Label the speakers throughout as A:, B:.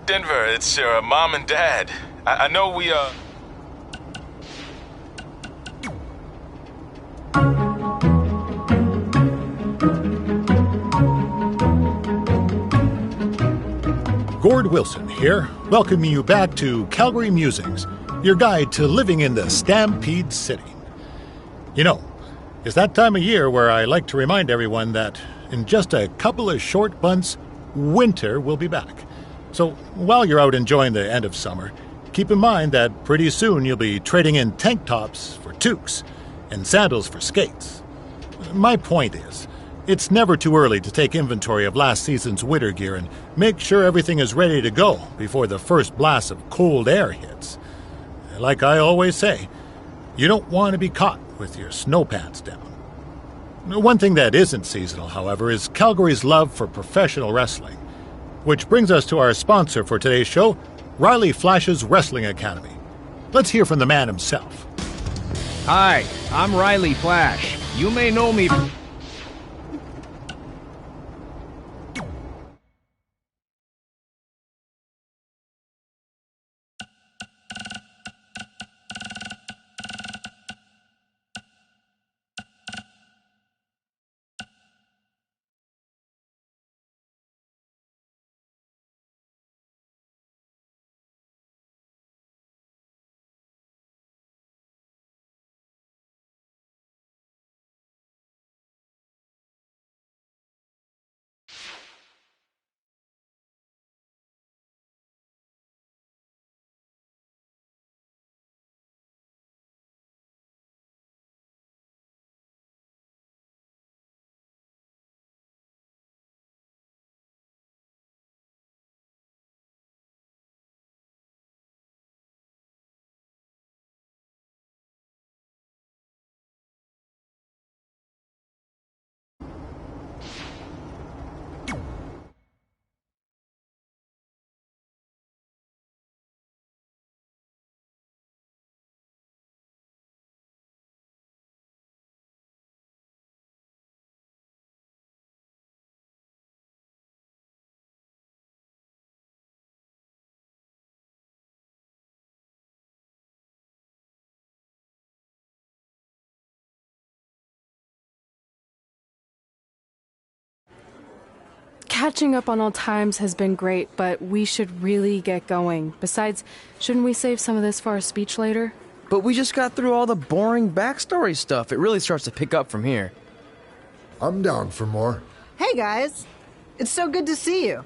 A: Denver, it's your mom and dad. I know we,
B: Gord Wilson here, welcoming you back to Calgary Musings, your guide to living in the Stampede City. You know, it's that time of year where I like to remind everyone that in just a couple of short months, winter will be back. So while you're out enjoying the end of summer, keep in mind that pretty soon you'll be trading in tank tops for toques and sandals for skates. My point is, it's never too early to take inventory of last season's winter gear and make sure everything is ready to go before the first blast of cold air hits. Like I always say, you don't want to be caught with your snow pants down. One thing that isn't seasonal, however, is Calgary's love for professional wrestling. Which brings us to our sponsor for today's show, Riley Flash's Wrestling Academy. Let's hear from the man himself.
C: Hi, I'm Riley Flash. You may know me.
D: Catching up on old times has been great, but we should really get going. Besides, shouldn't we save some of this for our speech later?
C: But we just got through all the boring backstory stuff. It really starts to pick up from here.
E: I'm down for more.
F: Hey guys, it's so good to see you.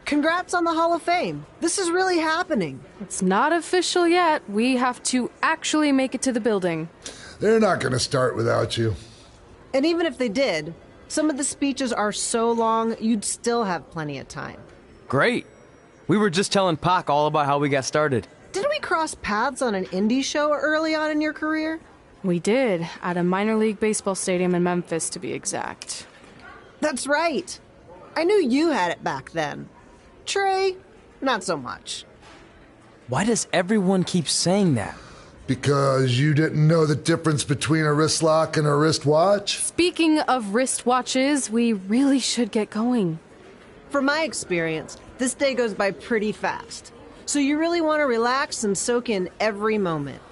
F: Congrats on the Hall of Fame. This is really happening.
D: It's not official yet. We have to actually make it to the building.
E: They're not going to start without you.
F: And even if they did, some of the speeches are so long, you'd still have plenty of time.
C: Great. We were just telling Pac all about how we got started.
F: Didn't we cross paths on an indie show early on in your career?
D: We did, at a minor league baseball stadium in Memphis, to be exact.
F: That's right. I knew you had it back then. Trey, not so much.
C: Why does everyone keep saying that?
E: Because you didn't know the difference between a wrist lock and a wristwatch?
D: Speaking of wristwatches, we really should get going.
F: From my experience, this day goes by pretty fast. So you really want to relax and soak in every moment.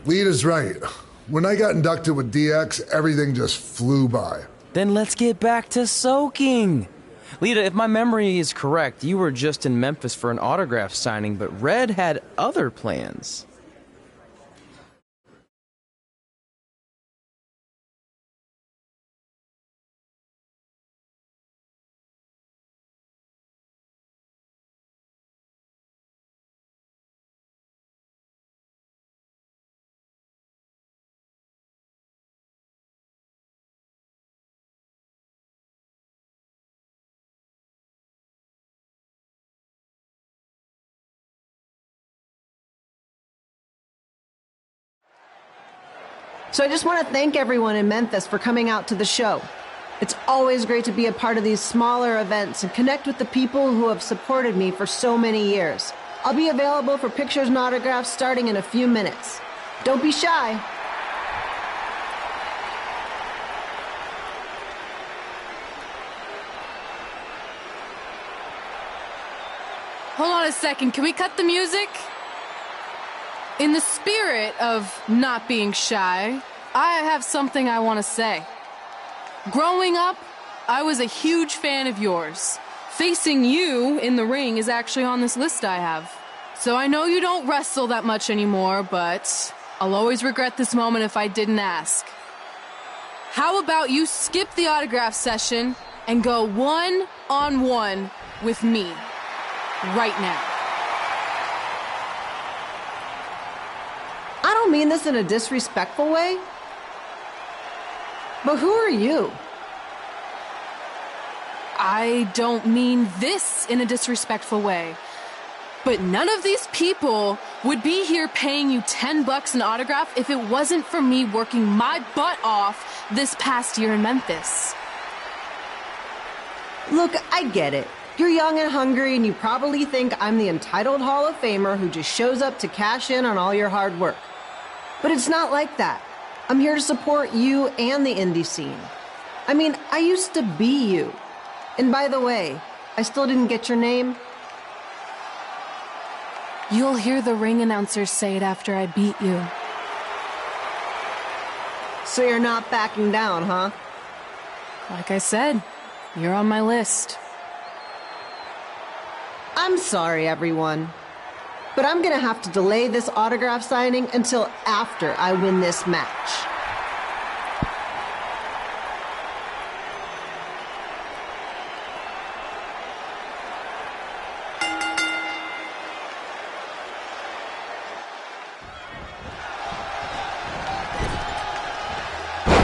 E: Lita's right. When I got inducted with DX, everything just flew by.
C: Then let's get back to soaking. Lita, if my memory is correct, you were just in Memphis for an autograph signing, but Red had other plans.
F: So I just want to thank everyone in Memphis for coming out to the show. It's always great to be a part of these smaller events and connect with the people who have supported me for so many years. I'll be available for pictures and autographs starting in a few minutes. Don't be shy.
D: Hold on a second. Can we cut the music? In the spirit of not being shy, I have something I want to say. Growing up, I was a huge fan of yours. Facing you in the ring is actually on this list I have. So I know you don't wrestle that much anymore, but I'll always regret this moment if I didn't ask. How about you skip the autograph session and go one-on-one with me right now?
F: I don't mean this in a disrespectful way, but who are you?
D: I don't mean this in a disrespectful way, but none of these people would be here paying you $10 an autograph if it wasn't for me working my butt off this past year in Memphis.
F: Look, I get it. You're young and hungry, and you probably think I'm the entitled Hall of Famer who just shows up to cash in on all your hard work. But it's not like that. I'm here to support you and the indie scene. I mean, I used to be you. And by the way, I still didn't get your name.
D: You'll hear the ring announcers say it after I beat you.
F: So you're not backing down, huh?
D: Like I said, you're on my list.
F: I'm sorry, everyone. But I'm gonna have to delay this autograph signing until after I win this match.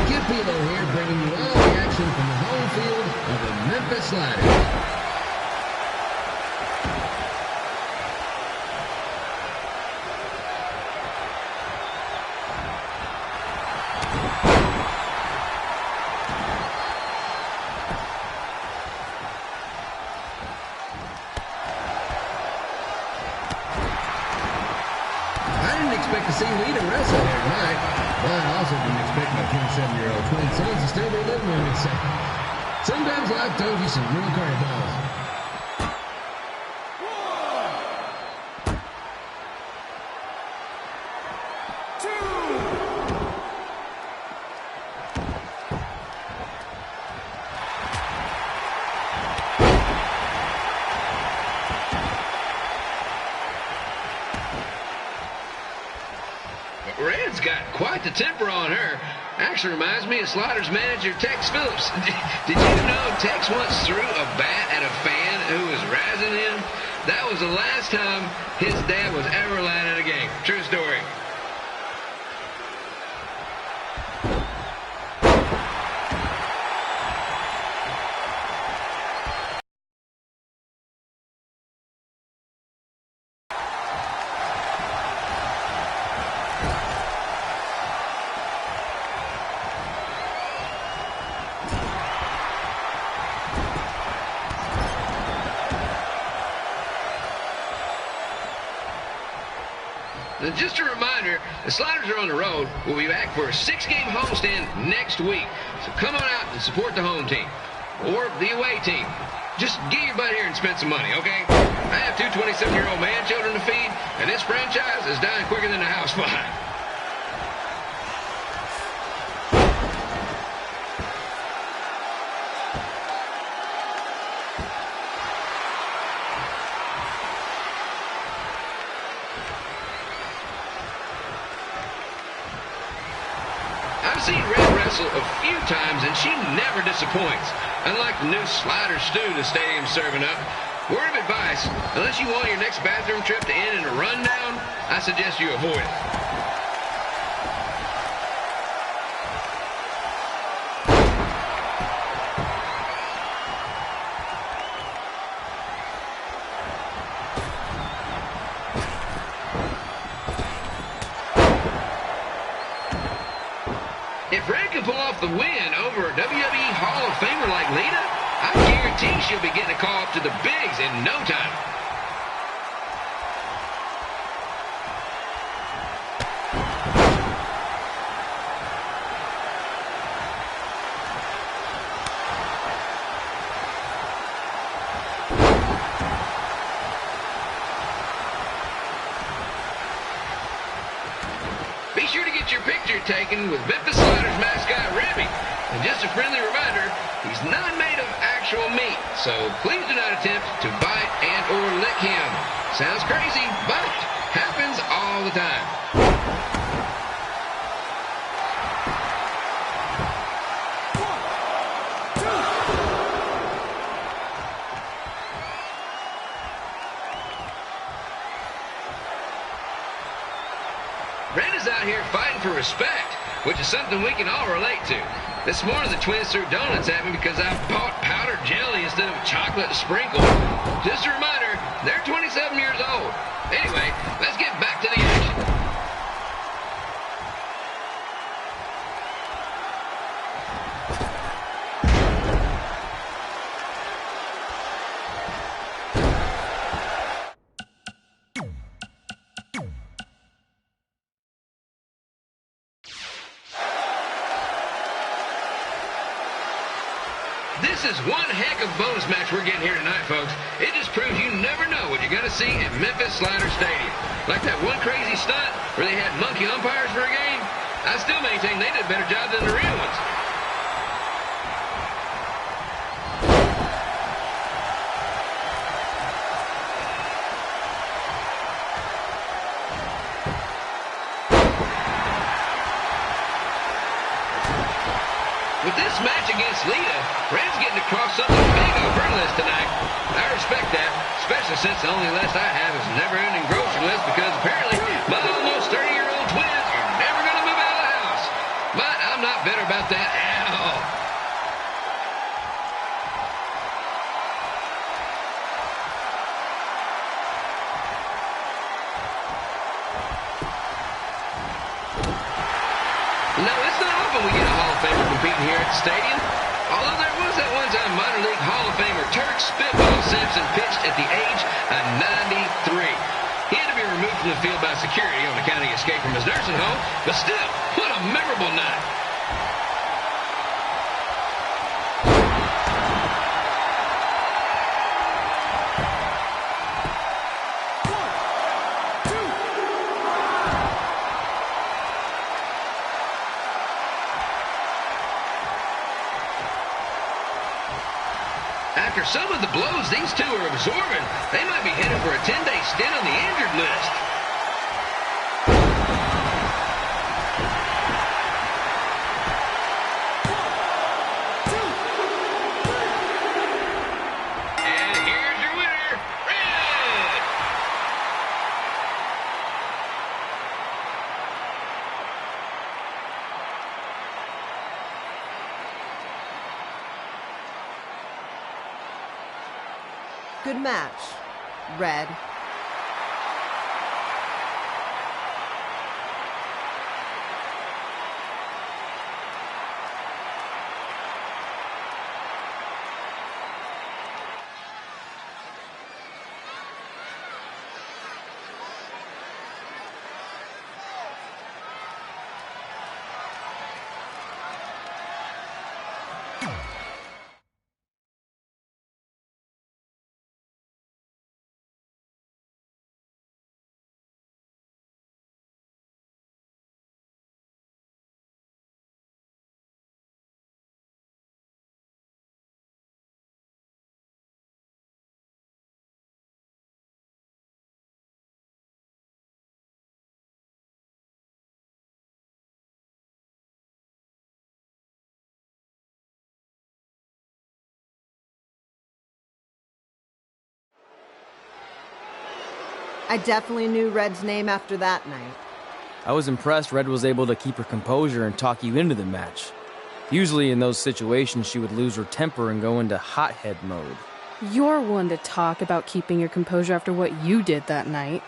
G: Capillo here, bringing you all the action from the home field of the Memphis Sliders. I didn't expect to see Lita wrestle here tonight, but I also didn't expect my 27-year-old twin sons to still be living with me. Sometimes life throws you some real curveballs.
H: Red's got quite the temper on her. Actually reminds me of Slaughter's manager, Tex Phillips. Did you know Tex once threw a bat at a fan who was razzing him? That was the last time his dad was ever allowed at a game. True story. And just a reminder, the Sliders are on the road. We'll be back for a 6-game homestand next week. So come on out and support the home team or the away team. Just get your butt here and spend some money, okay? I have two 27-year-old man children to feed, and this franchise is dying quicker than a house fire. I've seen Red wrestle a few times, and she never disappoints. Unlike the new slider stew the stadium's serving up, word of advice, unless you want your next bathroom trip to end in a rundown, I suggest you avoid it. If Red can pull off the win over a WWE Hall of Famer like Lita, I guarantee she'll be getting a call up to the bigs in no time. picture taken with Memphis Sliders mascot Ribby. And just a friendly reminder, he's not made of actual meat, so please do not attempt to bite and or lick him. Sounds crazy, but happens all the time. Red is out here fighting for respect, which is something we can all relate to. This morning the twins threw donuts at me because I bought powdered jelly instead of chocolate sprinkle. Just a reminder, they're 27 years old. Anyway, let's get back to the action. This is one heck of a bonus match we're getting here tonight, folks. It just proves you never know what you're going to see at Memphis Slider Stadium. Like that one crazy stunt where they had monkey umpires for a game. I still maintain they did a better job than the real ones. With this match against Lita, Red's getting across something big on her list tonight. I respect that, especially since the only list I have is a never-ending grocery list because apparently my almost 30-year-old twins are never going to move out of the house. But I'm not bitter about that at all. Now, it's not often we get a Hall of Famer competing here at the stadium. Although there was that one time minor league Hall of Famer Turk Spitball Simpson pitched at the age of 93. He had to be removed from the field by security on account of the escape from his nursing home, but still, what a memorable night. After some of the blows these two are absorbing, they might be headed for a 10-day stint on the injured list. And here's your winner, Red!
F: Good match, Red. I definitely knew Red's name after that night.
C: I was impressed Red was able to keep her composure and talk you into the match. Usually in those situations, she would lose her temper and go into hothead mode.
I: You're one to talk about keeping your composure after what you did that night.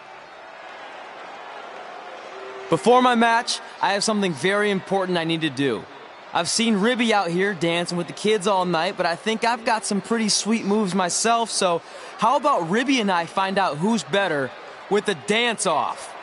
C: Before my match, I have something very important I need to do. I've seen Ribby out here dancing with the kids all night, but I think I've got some pretty sweet moves myself, so how about Ribby and I find out who's better with the dance-off?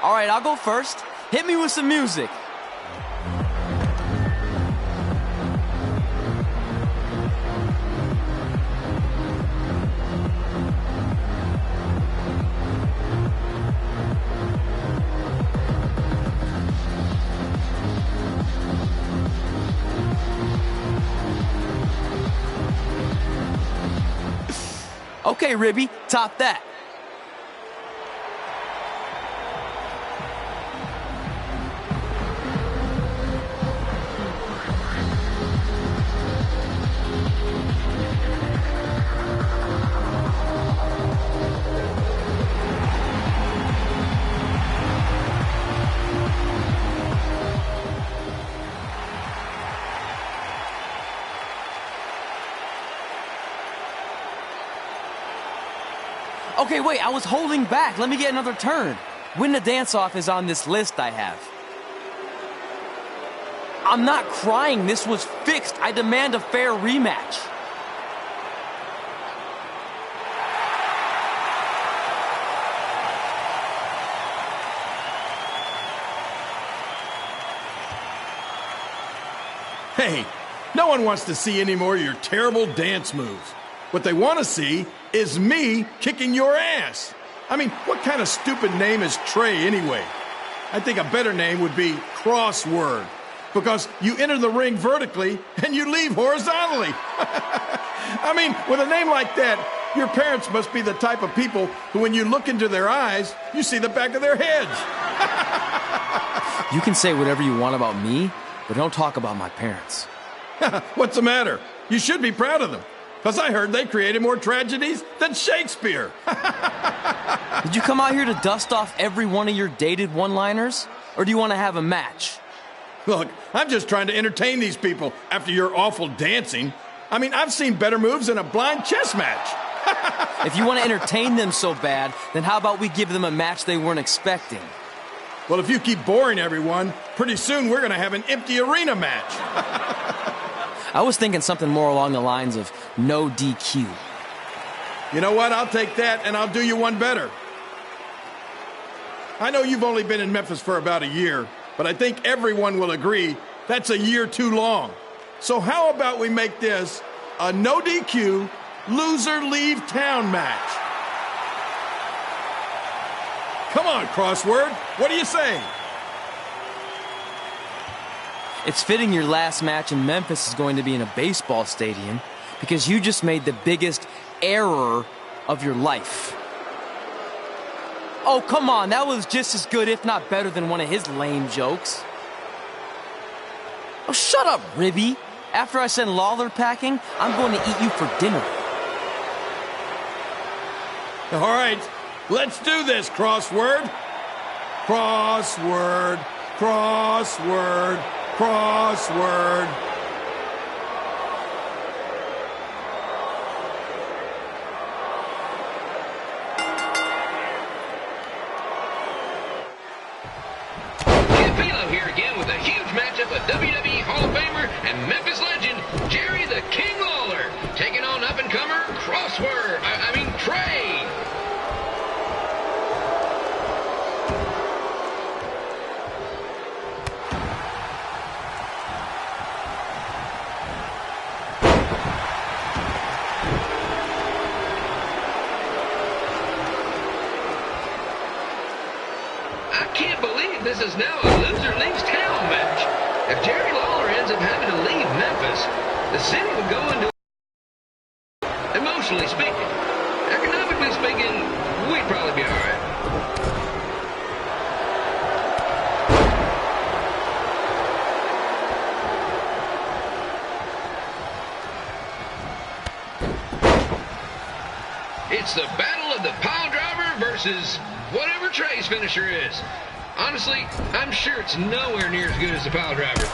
C: All right, I'll go first. Hit me with some music. Okay, Ribby, top that. Okay, wait, I was holding back. Let me get another turn. Win the dance-off is on this list I have. I'm not crying. This was fixed. I demand a fair rematch.
J: Hey, no one wants to see any more of your terrible dance moves. What they want to see is me kicking your ass. I mean, what kind of stupid name is Trey anyway? I think a better name would be Crossword, because you enter the ring vertically and you leave horizontally. I mean, with a name like that, your parents must be the type of people who, when you look into their eyes, you see the back of their heads.
C: You can say whatever you want about me, but don't talk about my parents.
J: What's the matter? You should be proud of them. Because I heard they created more tragedies than Shakespeare.
C: Did you come out here to dust off every one of your dated one-liners? Or do you want to have a match?
J: Look, I'm just trying to entertain these people after your awful dancing. I mean, I've seen better moves than a blind chess match.
C: If you want to entertain them so bad, then how about we give them a match they weren't expecting?
J: Well, if you keep boring everyone, pretty soon we're going to have an empty arena match.
C: I was thinking something more along the lines of no DQ.
J: You know what? I'll take that, and I'll do you one better. I know you've only been in Memphis for about a year, but I think everyone will agree that's a year too long. So how about we make this a no DQ, loser leave town match? Come on, Crossword. What do you say?
C: It's fitting your last match in Memphis is going to be in a baseball stadium because you just made the biggest error of your life. Oh, come on. That was just as good, if not better, than one of his lame jokes. Oh, shut up, Ribby. After I send Lawler packing, I'm going to eat you for dinner.
J: All right, let's do this, Crossword. Crossword, crossword, crossword.
H: Capillo here again with a huge matchup of WWE Hall of Famer and Memphis legend Jerry the King Lawler taking on up-and-comer Trey. I can't believe this is now a loser leaves town match. If Jerry Lawler ends up having to leave Memphis, the city would go into, emotionally speaking. Economically speaking, we'd probably be all right. It's the battle of the pile driver versus whatever Trey's finisher is. Honestly, I'm sure it's nowhere near as good as the pile driver.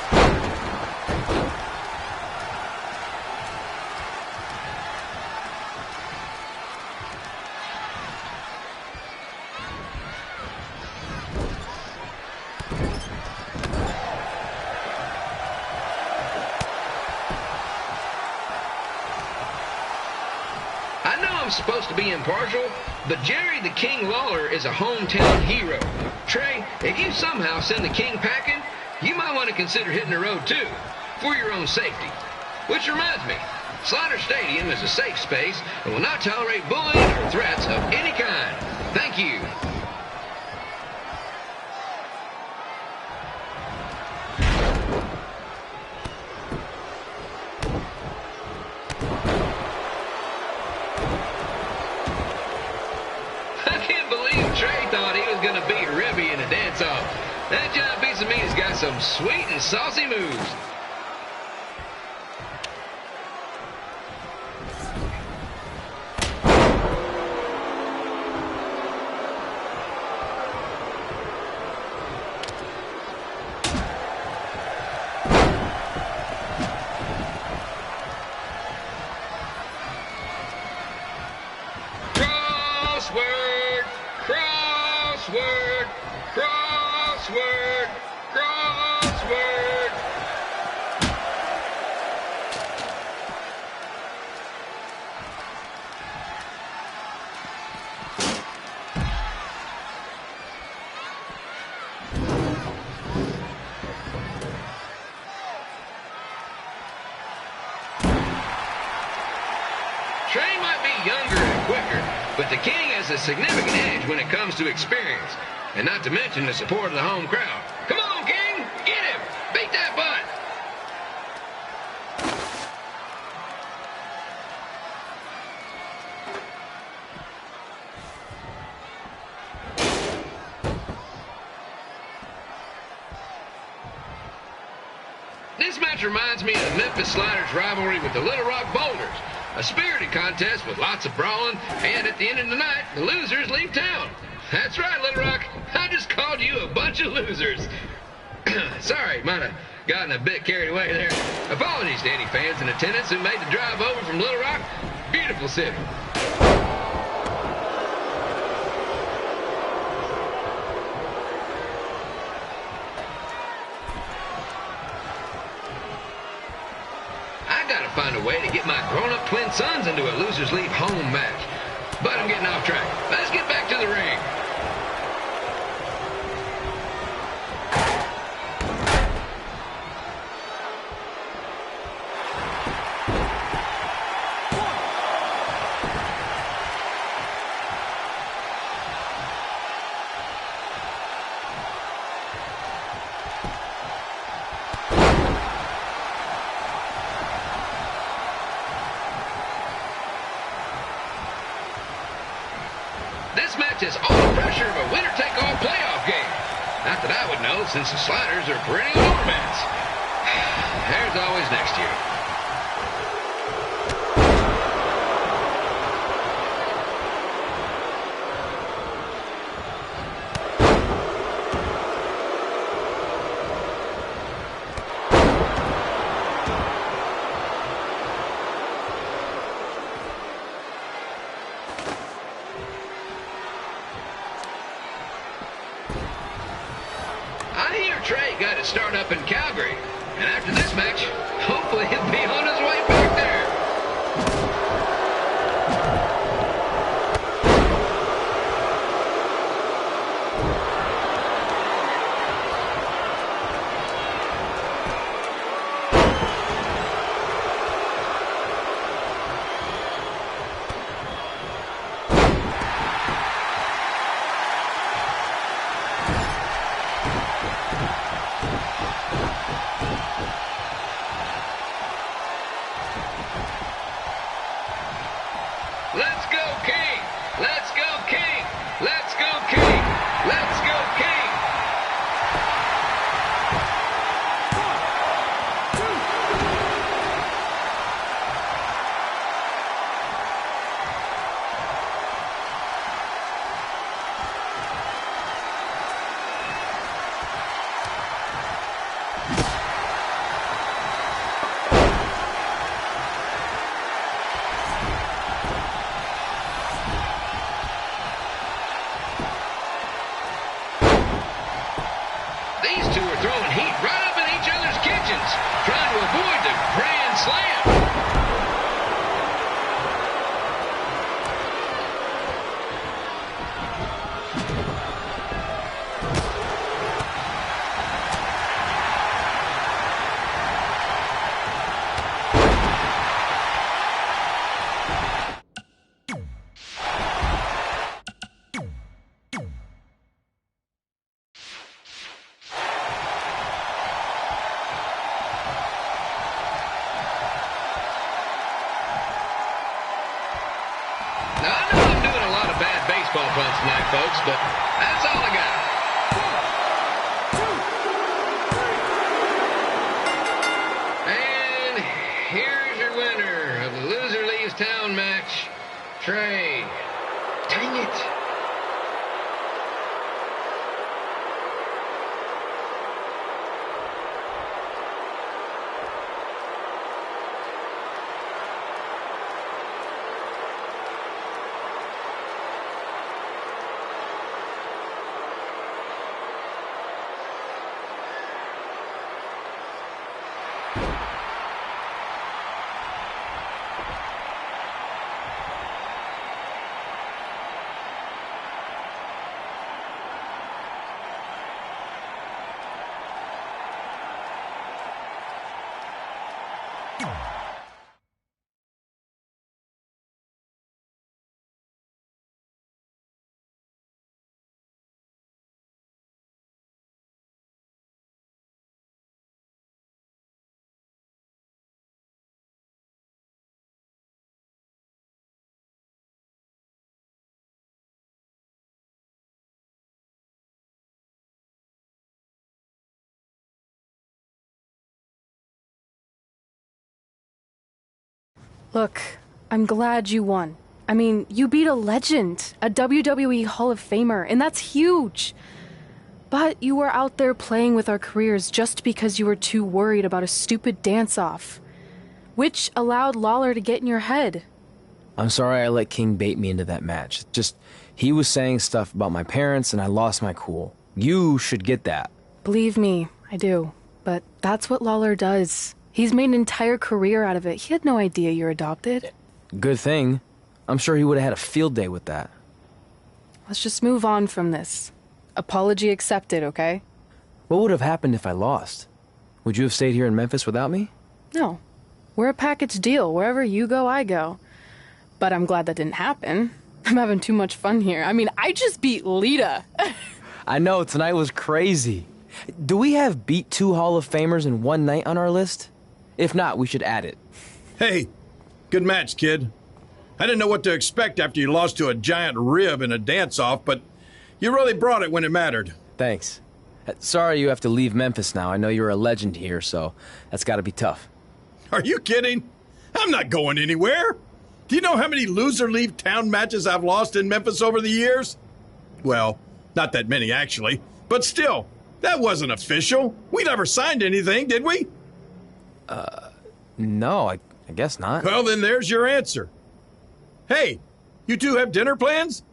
H: I know I'm supposed to be impartial, but Jerry the King Lawler is a hometown hero. Trey, if you somehow send the King packing, you might want to consider hitting the road too, for your own safety. Which reminds me, Slaughter Stadium is a safe space and will not tolerate bullying or threats of any kind. Thank you. Trey thought he was going to beat Ribby in a dance-off. That giant piece of meat has got some sweet and saucy moves. Crossword! Crossword! Trey might be younger and quicker, but the King has a significant edge when it comes to experience. And not to mention the support of the home crowd. Come on, King! Get him! Beat that butt! This match reminds me of the Memphis Sliders' rivalry with the Little Rock Boulders. A spirited contest with lots of brawling, and at the end of the night, the losers leave town. That's right, Little Rock. I just called you a bunch of losers. Sorry, might have gotten a bit carried away there. Apologies to any fans in attendance who made the drive over from Little Rock. Beautiful city. I gotta find a way to get my grown-up twin sons into a losers leave home match. But I'm getting off track. Let's get back to the ring. This match has all the pressure of a winner-take-all playoff game. Not that I would know, since the Sliders are perennial doormats. There's always next year. Trey got his start up in Calgary, and after this match, hopefully he'll be on his way back there. Let's go, King! Let's go, King! Let's go, King! Let's go, King! Now, I know I'm doing a lot of bad baseball puns tonight, folks, but that's all I got. And here's your winner of the Loser Leaves Town match, Trey. Dang it.
I: Look, I'm glad you won. I mean, you beat a legend, a WWE Hall of Famer, and that's huge. But you were out there playing with our careers just because you were too worried about a stupid dance-off, which allowed Lawler to get in your head.
C: I'm sorry I let King bait me into that match. Just, he was saying stuff about my parents and I lost my cool. You should get that.
I: Believe me, I do. But that's what Lawler does. He's made an entire career out of it. He had no idea you're adopted.
C: Good thing. I'm sure he would have had a field day with that.
I: Let's just move on from this. Apology accepted, okay?
C: What would have happened if I lost? Would you have stayed here in Memphis without me?
I: No. We're a package deal. Wherever you go, I go. But I'm glad that didn't happen. I'm having too much fun here. I mean, I just beat Lita.
C: I know, tonight was crazy. Do we have beat 2 Hall of Famers in one night on our list? If not, we should add it.
J: Hey, good match, kid. I didn't know what to expect after you lost to a giant rib in a dance-off, but you really brought it when it mattered.
C: Thanks. Sorry you have to leave Memphis now. I know you're a legend here, so that's gotta be tough.
J: Are you kidding? I'm not going anywhere. Do you know how many loser leave town matches I've lost in Memphis over the years? Well, not that many, actually. But still, that wasn't official. We never signed anything, did we?
C: No, I guess not.
J: Well, then there's your answer. Hey, you two have dinner plans?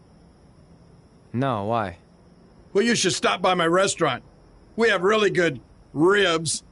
C: No, why?
J: Well, you should stop by my restaurant. We have really good ribs.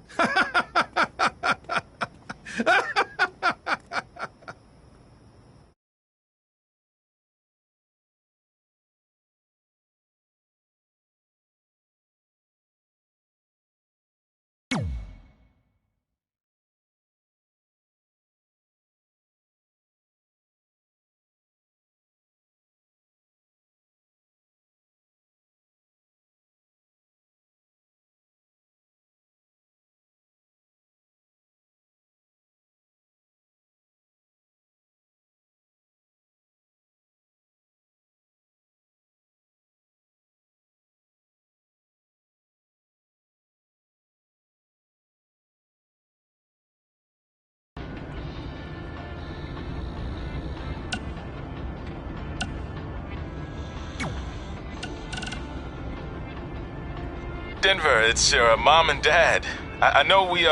A: Denver, it's your mom and dad. I know we,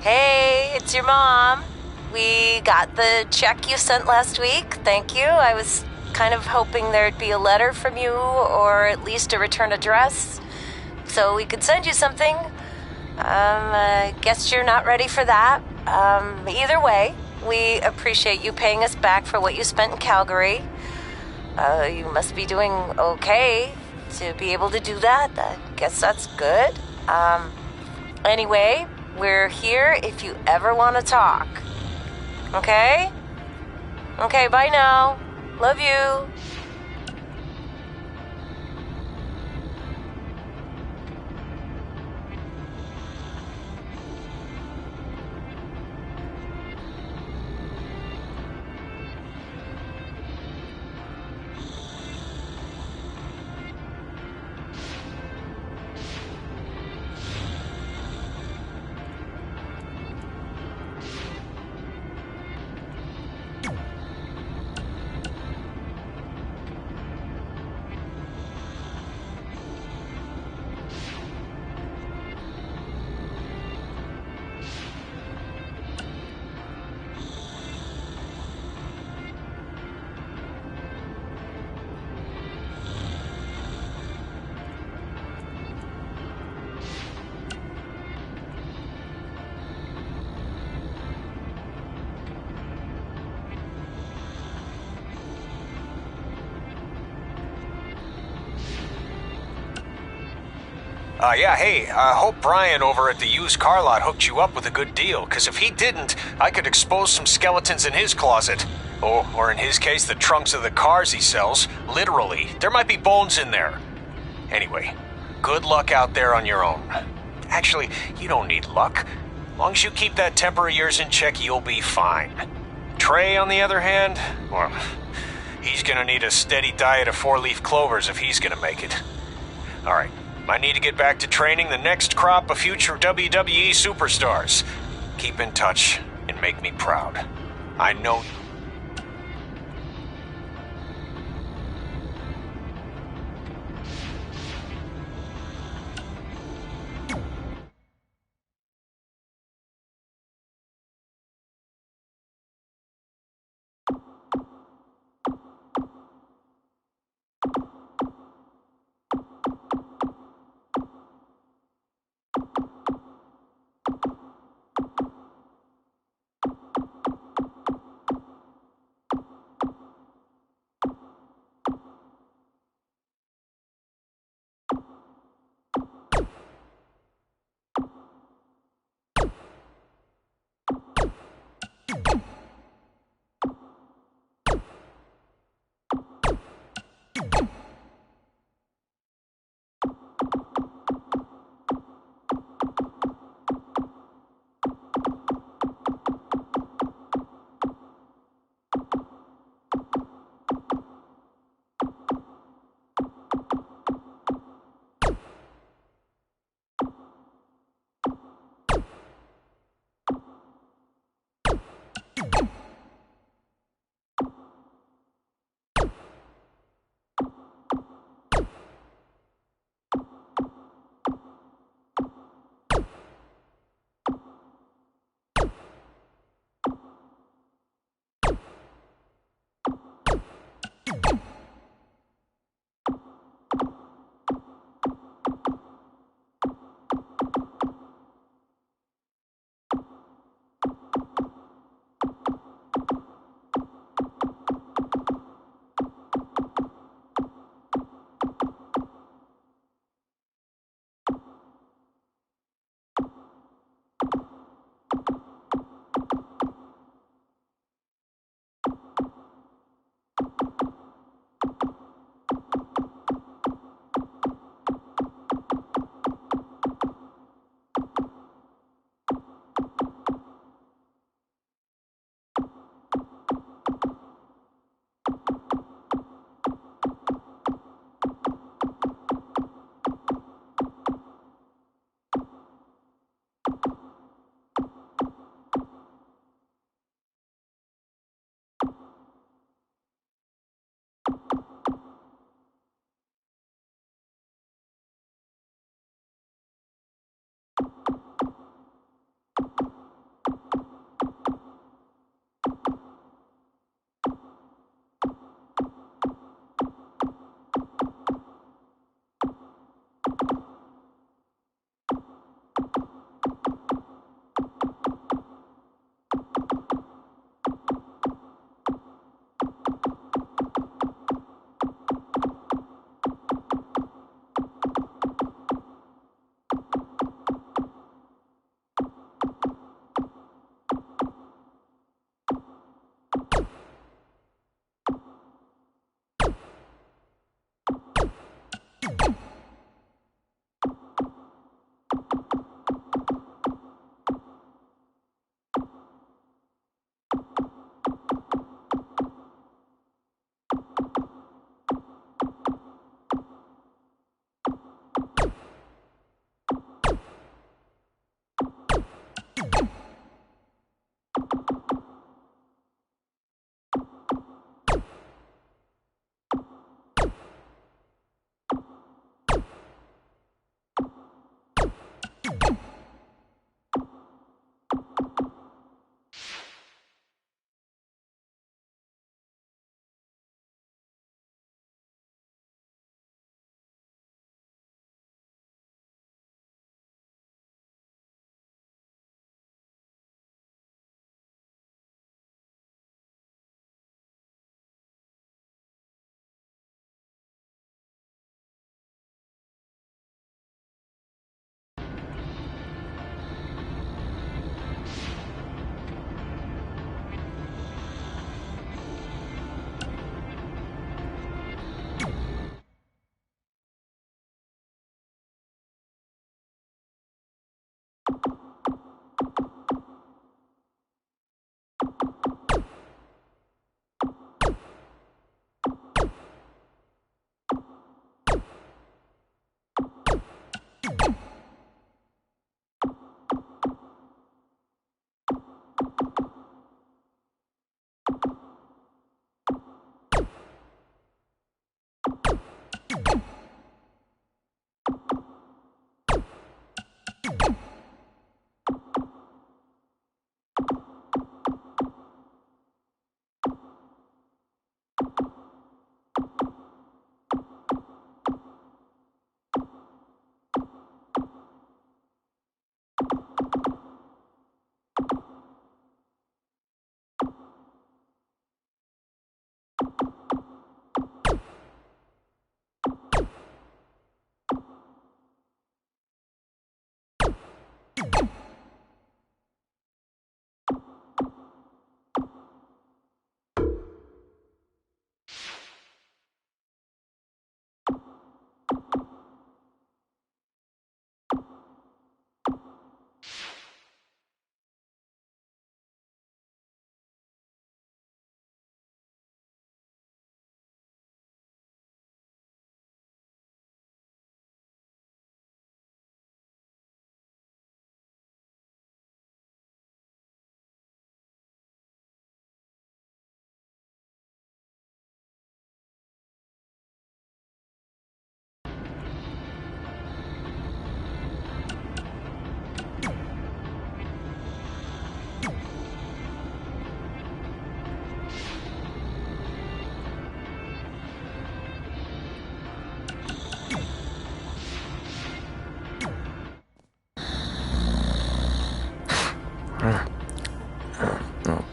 K: Hey, it's your mom. We got the check you sent last week. Thank you. I was kind of hoping there'd be a letter from you, or at least a return address, so we could send you something. I guess you're not ready for that. Either way, we appreciate you paying us back for what you spent in Calgary. You must be doing okay to be able to do that. I guess that's good. Anyway, we're here if you ever want to talk. Okay? Okay, bye now. Love you.
L: Yeah, hey, I hope Brian over at the used car lot hooked you up with a good deal, because if he didn't, I could expose some skeletons in his closet. Or in his case, the trunks of the cars he sells. Literally, there might be bones in there. Anyway, good luck out there on your own. Actually, you don't need luck. As long as you keep that temper of yours in check, you'll be fine. Trey, on the other hand, well, he's gonna need a steady diet of 4-leaf clovers if he's gonna make it. All right. I need to get back to training the next crop of future WWE superstars. Keep in touch and make me proud. I know.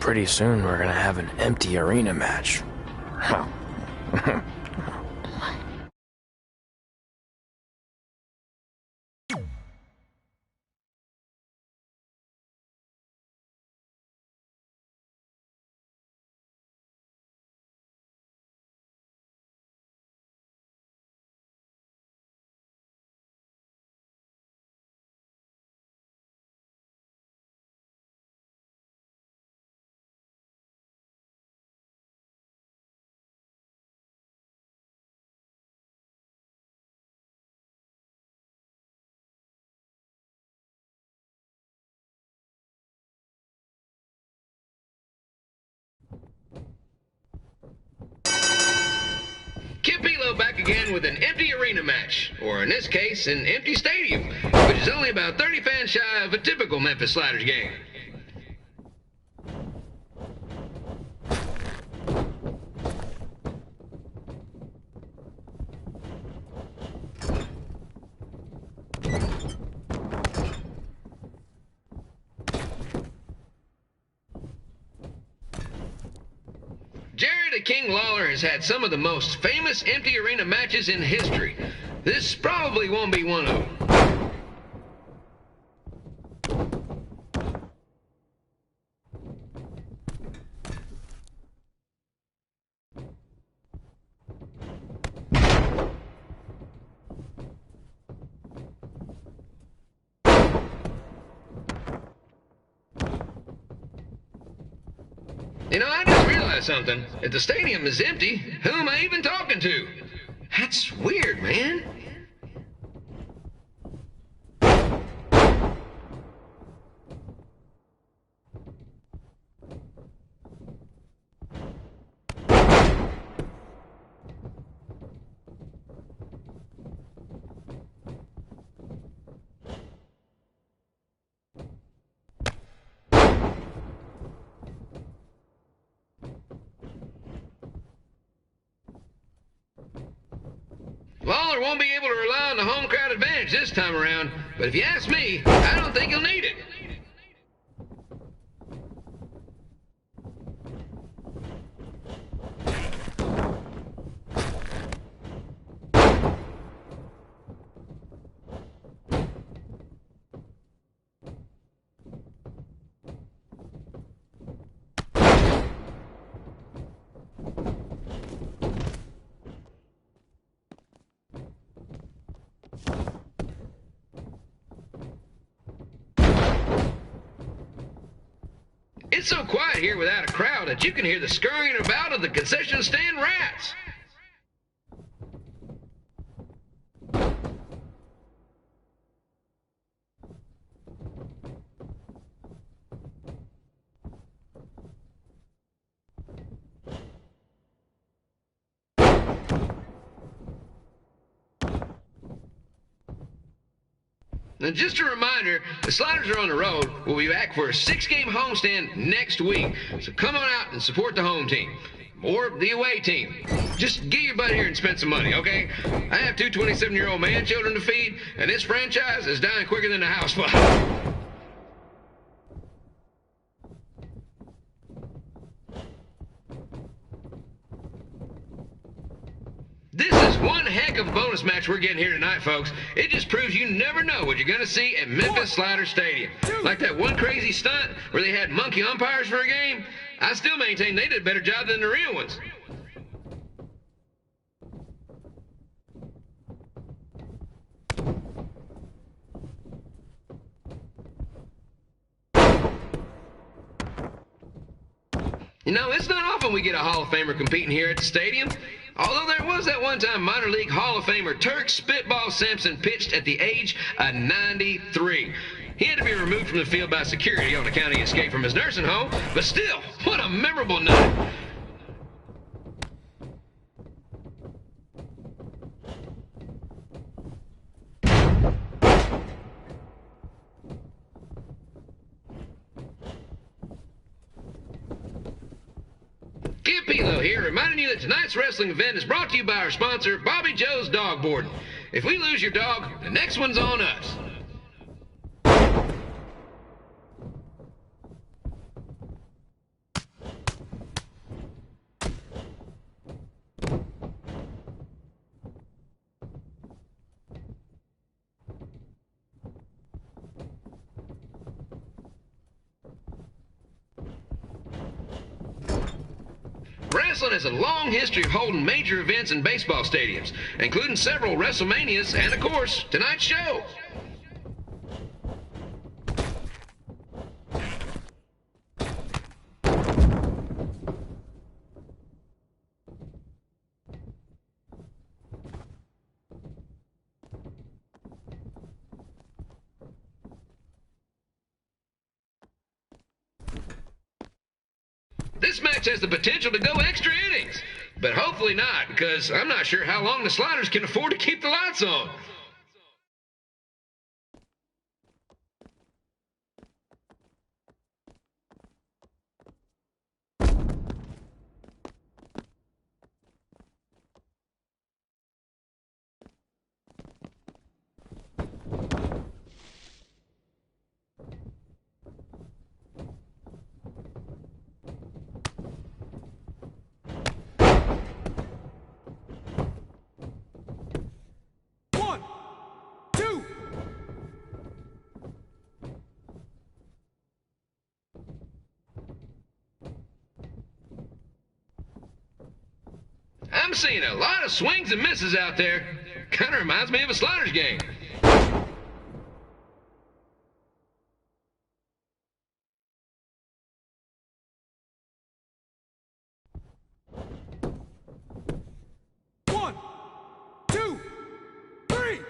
C: pretty soon we're gonna have an empty arena match.
H: Kapilo back again with an empty arena match, or in this case, an empty stadium, which is only about 30 fans shy of a typical Memphis Sliders game. King Lawler has had some of the most famous empty arena matches in history. This probably won't be one of them. You know, I just realized something. If the stadium is empty, who am I even talking to? That's weird, man. Lawler won't be able to rely on the home crowd advantage this time around, but if you ask me, I don't think he'll need it. It's so quiet here without a crowd that you can hear the scurrying about of the concession stand rats. Now, just a reminder, the Sliders are on the road. We'll be back for a 6-game homestand next week. So come on out and support the home team. Or the away team. Just get your butt here and spend some money, okay? I have 2 27-year-old man children to feed, and this franchise is dying quicker than the housefly. This is one heck of a bonus match we're getting here tonight, folks. It just proves you never know what you're going to see at Memphis Slider Stadium. Like that one crazy stunt where they had monkey umpires for a game. I still maintain they did a better job than the real ones. You know, it's not often we get a Hall of Famer competing here at the stadium. Although there was that one time minor league Hall of Famer Turk Spitball Sampson pitched at the age of 93. He had to be removed from the field by security on account of escape from his nursing home, but still, what a memorable night. Kapilo here, reminding you that tonight's wrestling event is brought to you by our sponsor, Bobby Joe's Dog Boarding. If we lose your dog, the next one's on us. wrestling has a long history of holding major events in baseball stadiums, including several WrestleManias and, of course, tonight's show. This match has the potential to go extra innings, but hopefully not, because I'm not sure how long the Sliders can afford to keep the lights on. I'm seeing a lot of swings and misses out there. Kind of reminds me of a Sliders game.
J: One, two, three.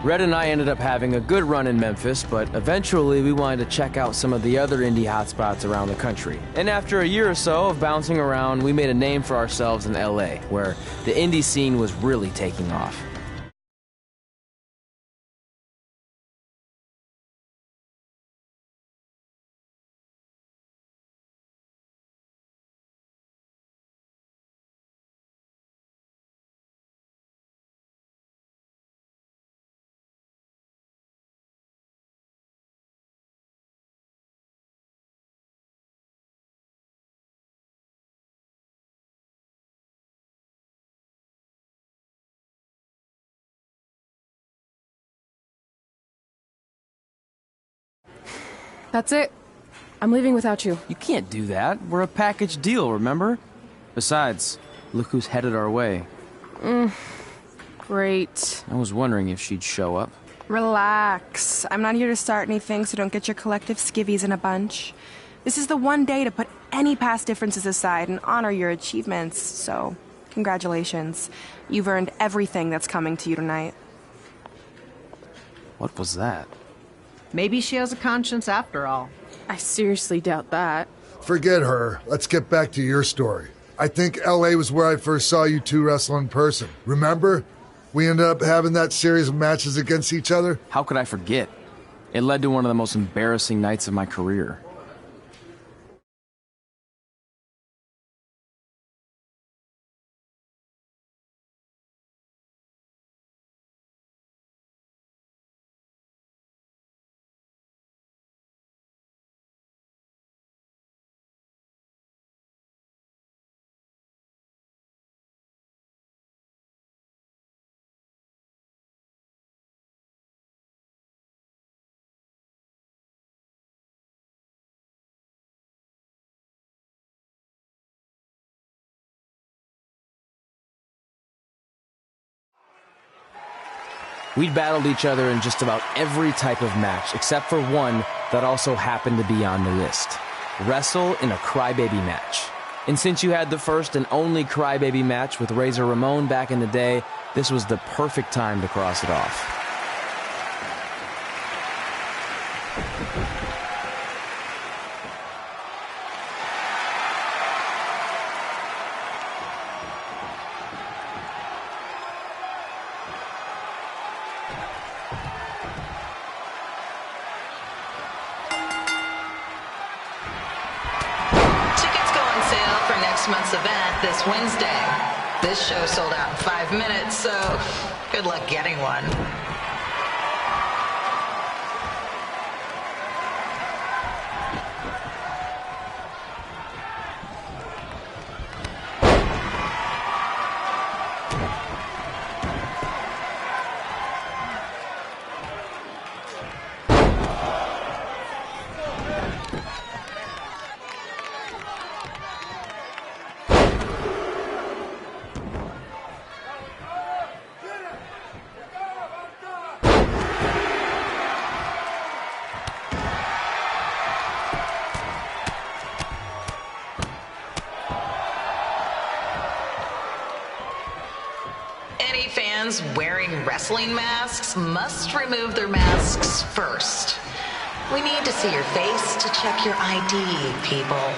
C: Red and I ended up having a good run in Memphis, but eventually we wanted to check out some of the other indie hotspots around the country. And after a year or so of bouncing around, we made a name for ourselves in LA, where the indie scene was really taking off.
I: That's it. I'm leaving without you.
C: You can't do that. We're a package deal, remember? Besides, look who's headed our way.
I: Great.
C: I was wondering if she'd show up.
M: Relax. I'm not here to start anything, so don't get your collective skivvies in a bunch. This is the one day to put any past differences aside and honor your achievements, so congratulations. You've earned everything that's coming to you tonight.
C: What was that?
F: Maybe she has a conscience after all.
I: I seriously doubt that.
E: Forget her. Let's get back to your story. I think LA was where I first saw you two wrestle in person. Remember? We ended up having that series of matches against each other.
C: How could I forget? It led to one of the most embarrassing nights of my career. We'd battled each other in just about every type of match, except for one that also happened to be on the list. Wrestle in a crybaby match. And since you had the first and only crybaby match with Razor Ramon back in the day, This was the perfect time to cross it off.
N: Month's event this Wednesday. This show sold out in 5 minutes, so good luck getting one. Fans wearing wrestling masks must remove their masks first. We need to see your face to check your ID, people.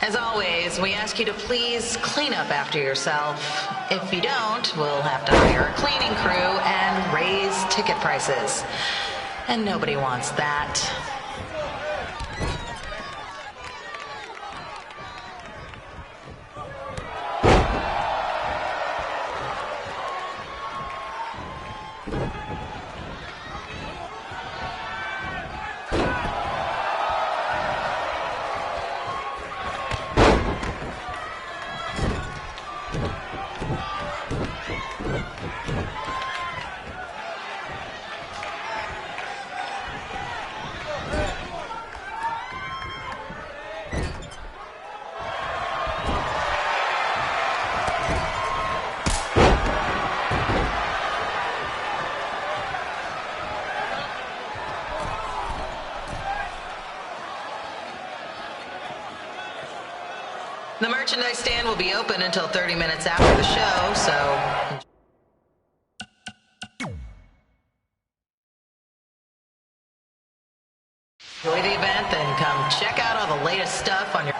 N: As always, we ask you to please clean up after yourself. If you don't, we'll have to hire a cleaning crew and raise ticket prices. And nobody wants that. The merchandise stand will be open until 30 minutes after the show, so enjoy the event, then come check out all the latest stuff on your...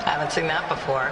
N: Haven't seen that before.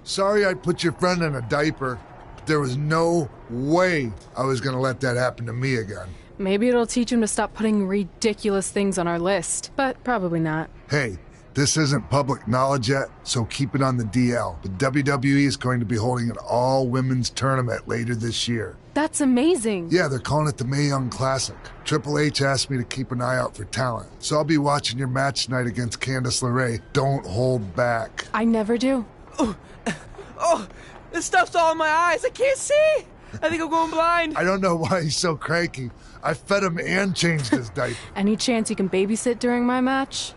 E: Sorry I put your friend in a diaper, but there was no way I was gonna let that happen to me again.
I: Maybe it'll teach him to stop putting ridiculous things on our list, but probably not.
E: Hey, this isn't public knowledge yet, so keep it on the DL. But WWE is going to be holding an all-women's tournament later this year.
I: That's amazing.
E: Yeah, they're calling it the Mae Young Classic. Triple H asked me to keep an eye out for talent, so I'll be watching your match tonight against Candice LeRae. Don't hold back.
I: I never do.
C: Oh, this stuff's all in my eyes. I can't see. I think I'm going blind.
E: I don't know why he's so cranky. I fed him and changed his diaper.
I: Any chance you can babysit during my match?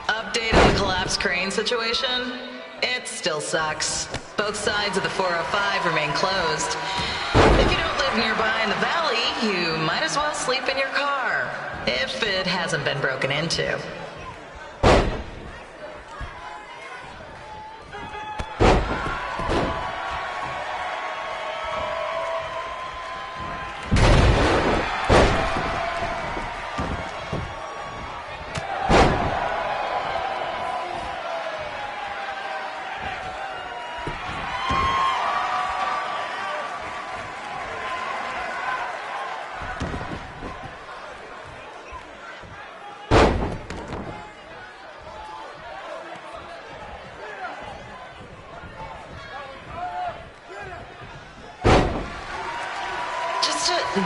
N: Update on the collapsed crane situation? It still sucks. Both sides of the 405 remain closed. If you don't live nearby in the valley, you might as well sleep in your car, if it hasn't been broken into.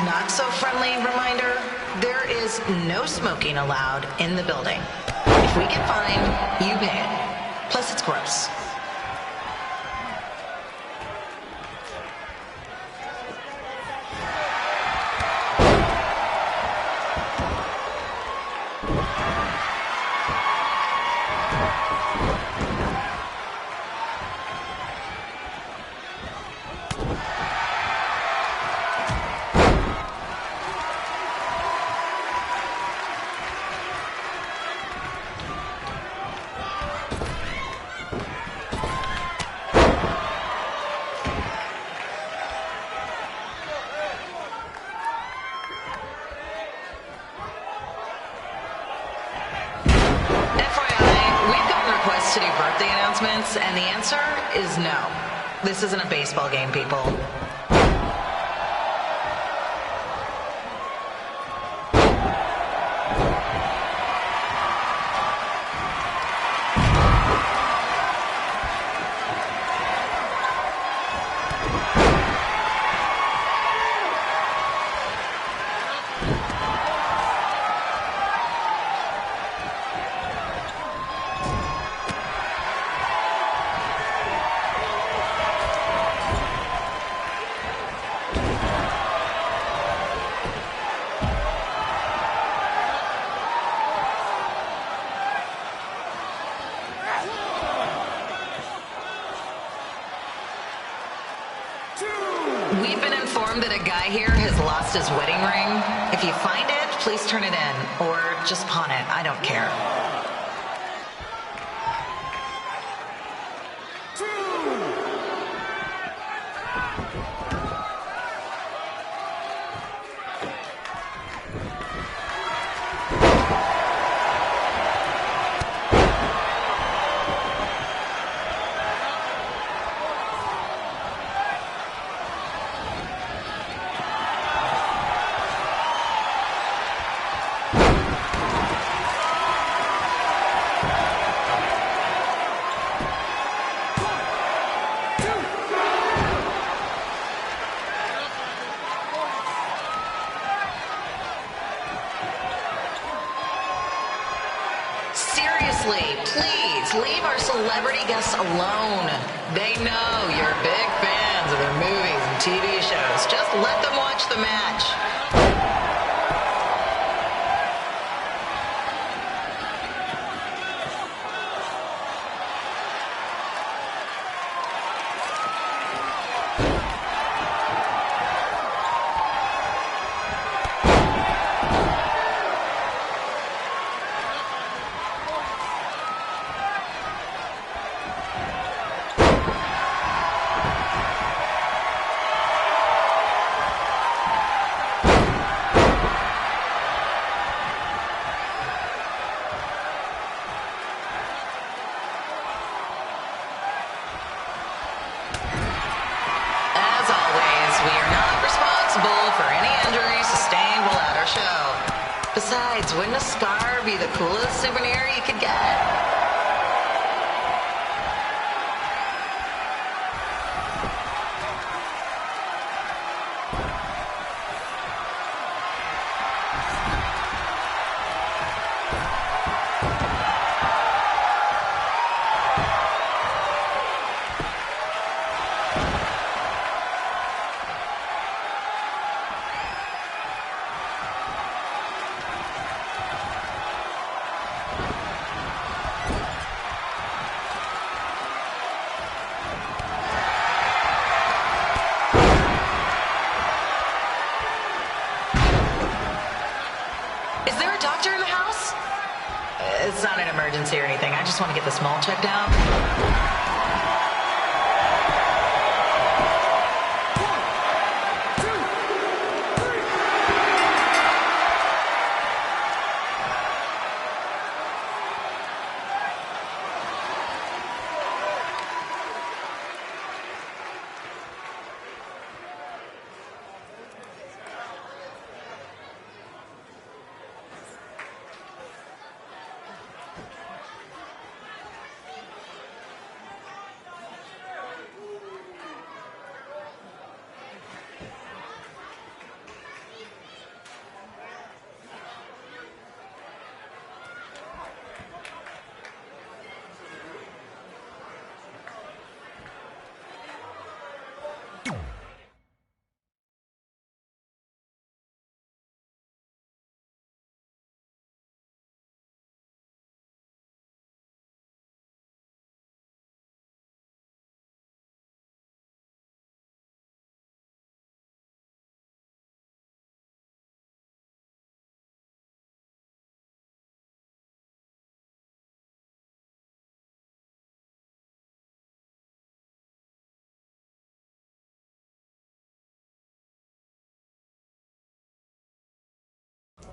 N: Not so friendly reminder, there is no smoking allowed in the building. If we get fined, you pay it. Plus it's gross. To do birthday announcements, and the answer is no. This isn't a baseball game, people. We've been informed that a guy here has lost his wedding ring. If you find it, please turn it in, or just pawn it. I don't care. Please leave our celebrity guests alone. They know you're big fans of their movies and TV shows. Just let them watch the match. Besides, wouldn't a scar be the coolest souvenir you could get? It's not an emergency or anything. I just want to get this mole checked out.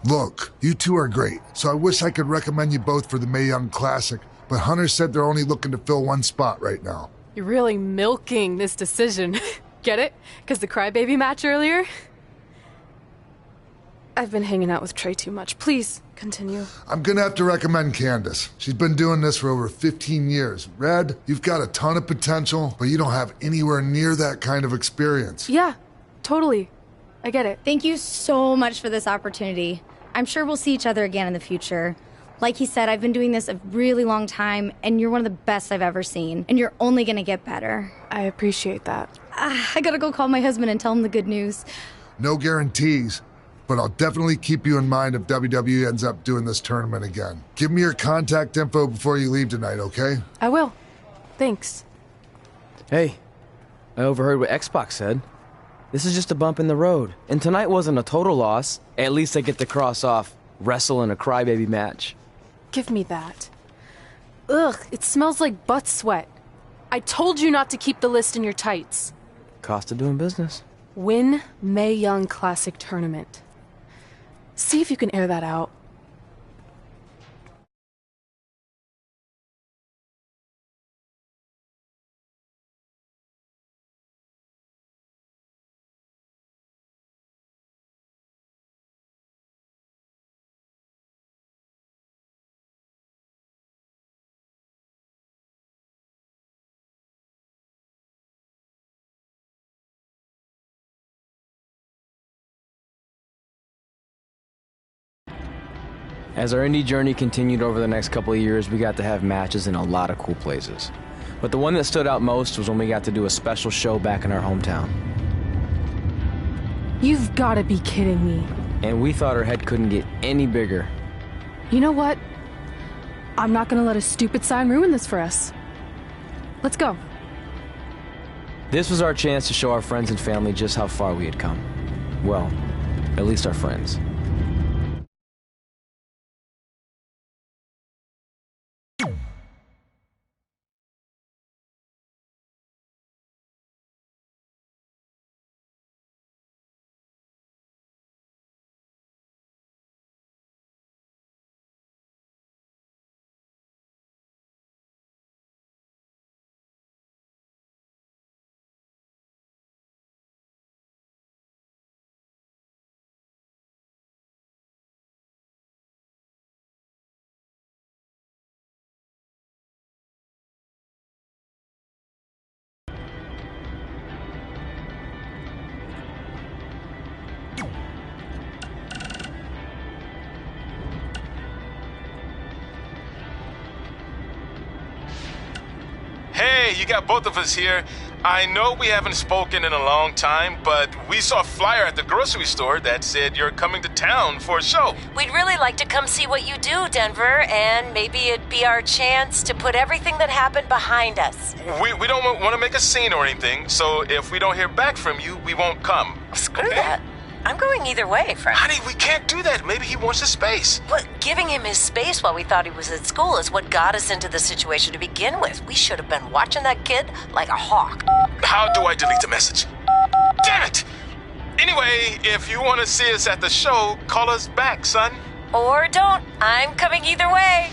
E: Look, you two are great, so I wish I could recommend you both for the Mae Young Classic, but Hunter said they're only looking to fill one spot right now.
I: You're really milking this decision. Get it? Because the crybaby match earlier? I've been hanging out with Trey too much. Please, continue.
E: I'm gonna have to recommend Candace. She's been doing this for over 15 years. Red, you've got a ton of potential, but you don't have anywhere near that kind of experience.
I: Yeah, totally. I get it.
O: Thank you so much for this opportunity. I'm sure we'll see each other again in the future. Like he said, I've been doing this a really long time, and you're one of the best I've ever seen, and you're only gonna get better.
I: I appreciate that.
O: I gotta go call my husband and tell him the good news.
E: No guarantees, but I'll definitely keep you in mind if WWE ends up doing this tournament again. Give me your contact info before you leave tonight, okay?
I: I will. Thanks.
C: Hey, I overheard what Xbox said. This is just a bump in the road. And tonight wasn't a total loss. At least I get to cross off wrestle in a crybaby match.
I: Give me that. Ugh, it smells like butt sweat. I told you not to keep the list in your tights.
C: Cost of doing business.
I: Win Mae Young Classic Tournament. See if you can air that out.
C: As our indie journey continued over the next couple of years, we got to have matches in a lot of cool places. But the one that stood out most was when we got to do a special show back in our hometown.
I: You've got to be kidding me.
C: And we thought our head couldn't get any bigger.
I: You know what? I'm not gonna let a stupid sign ruin this for us. Let's go.
C: This was our chance to show our friends and family just how far we had come. Well, at least our friends.
A: Hey, you got both of us here. I know we haven't spoken in a long time, but we saw a flyer at the grocery store that said you're coming to town for a show.
K: We'd really like to come see what you do, Denver, and maybe it'd be our chance to put everything that happened behind us.
A: We don't want to make a scene or anything, so if we don't hear back from you, we won't come.
K: Screw that. I'm going either way, friend.
A: Honey, we can't do that. Maybe he wants his space.
K: But giving him his space while we thought he was at school is what got us into the situation to begin with. We should have been watching that kid like a hawk.
A: How do I delete the message? Damn it! Anyway, if you want to see us at the show, call us back, son.
K: Or don't. I'm coming either way.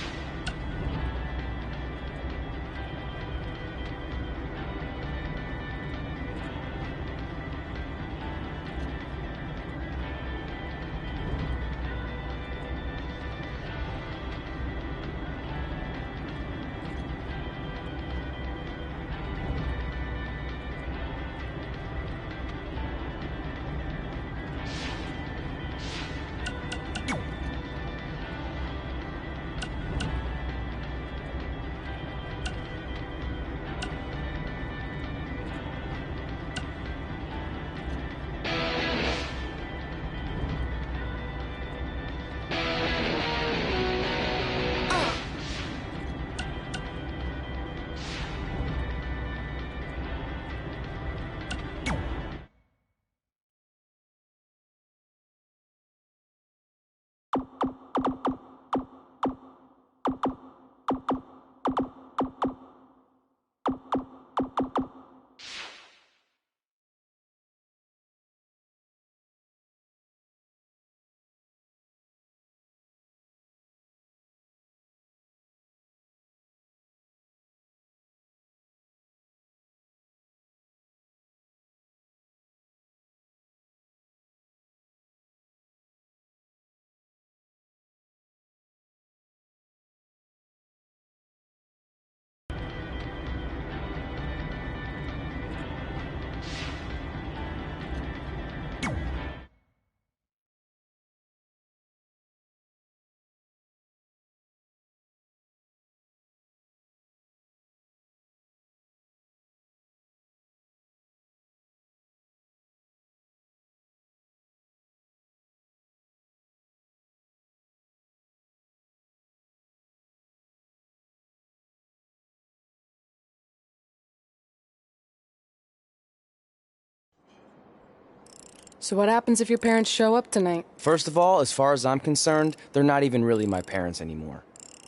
I: So what happens if your parents show up tonight?
C: First of all, as far as I'm concerned, they're not even really my parents anymore.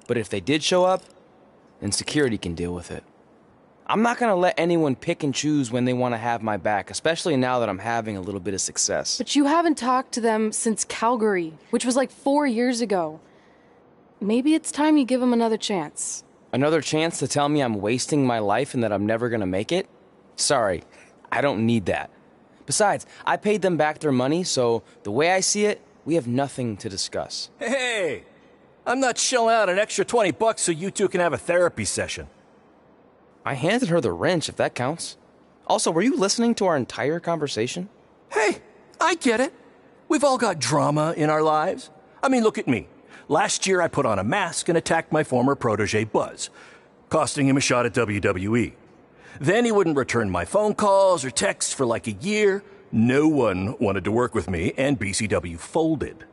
C: But if they did show up, then security can deal with it. I'm not gonna let anyone pick and choose when they want to have my back, especially now that I'm having a little bit of success.
I: But you haven't talked to them since Calgary, which was like 4 years ago. Maybe it's time you give them another chance.
C: Another chance to tell me I'm wasting my life and that I'm never gonna make it? Sorry, I don't need that. Besides, I paid them back their money, so the way I see it, we have nothing to discuss.
P: Hey, I'm not shelling out an extra $20 so you two can have a therapy session.
C: I handed her the wrench, if that counts. Also, were you listening to our entire conversation?
P: Hey, I get it. We've all got drama in our lives. I mean, look at me. Last year I put on a mask and attacked my former protege Buzz, costing him a shot at WWE. Then he wouldn't return my phone calls or texts for like a year. No one wanted to work with me, and BCW folded.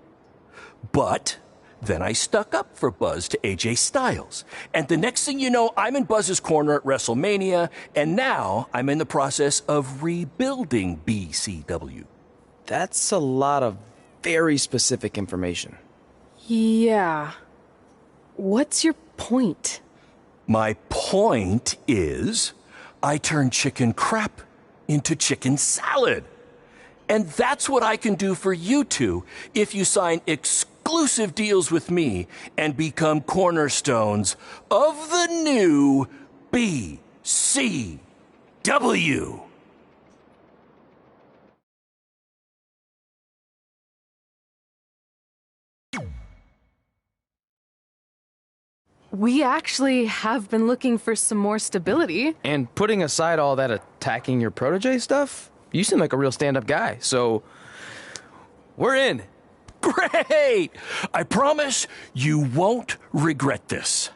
P: But then I stuck up for Buzz to AJ Styles. And the next thing you know, I'm in Buzz's corner at WrestleMania, and now I'm in the process of rebuilding BCW.
C: That's a lot of very specific information.
I: Yeah. What's your point?
P: My point is, I turned chicken crap into chicken salad. And that's what I can do for you two if you sign exclusive deals with me and become cornerstones of the new BCW.
I: We actually have been looking for some more stability.
C: And putting aside all that attacking your protege stuff, you seem like a real stand-up guy, so we're in.
P: Great! I promise you won't regret this.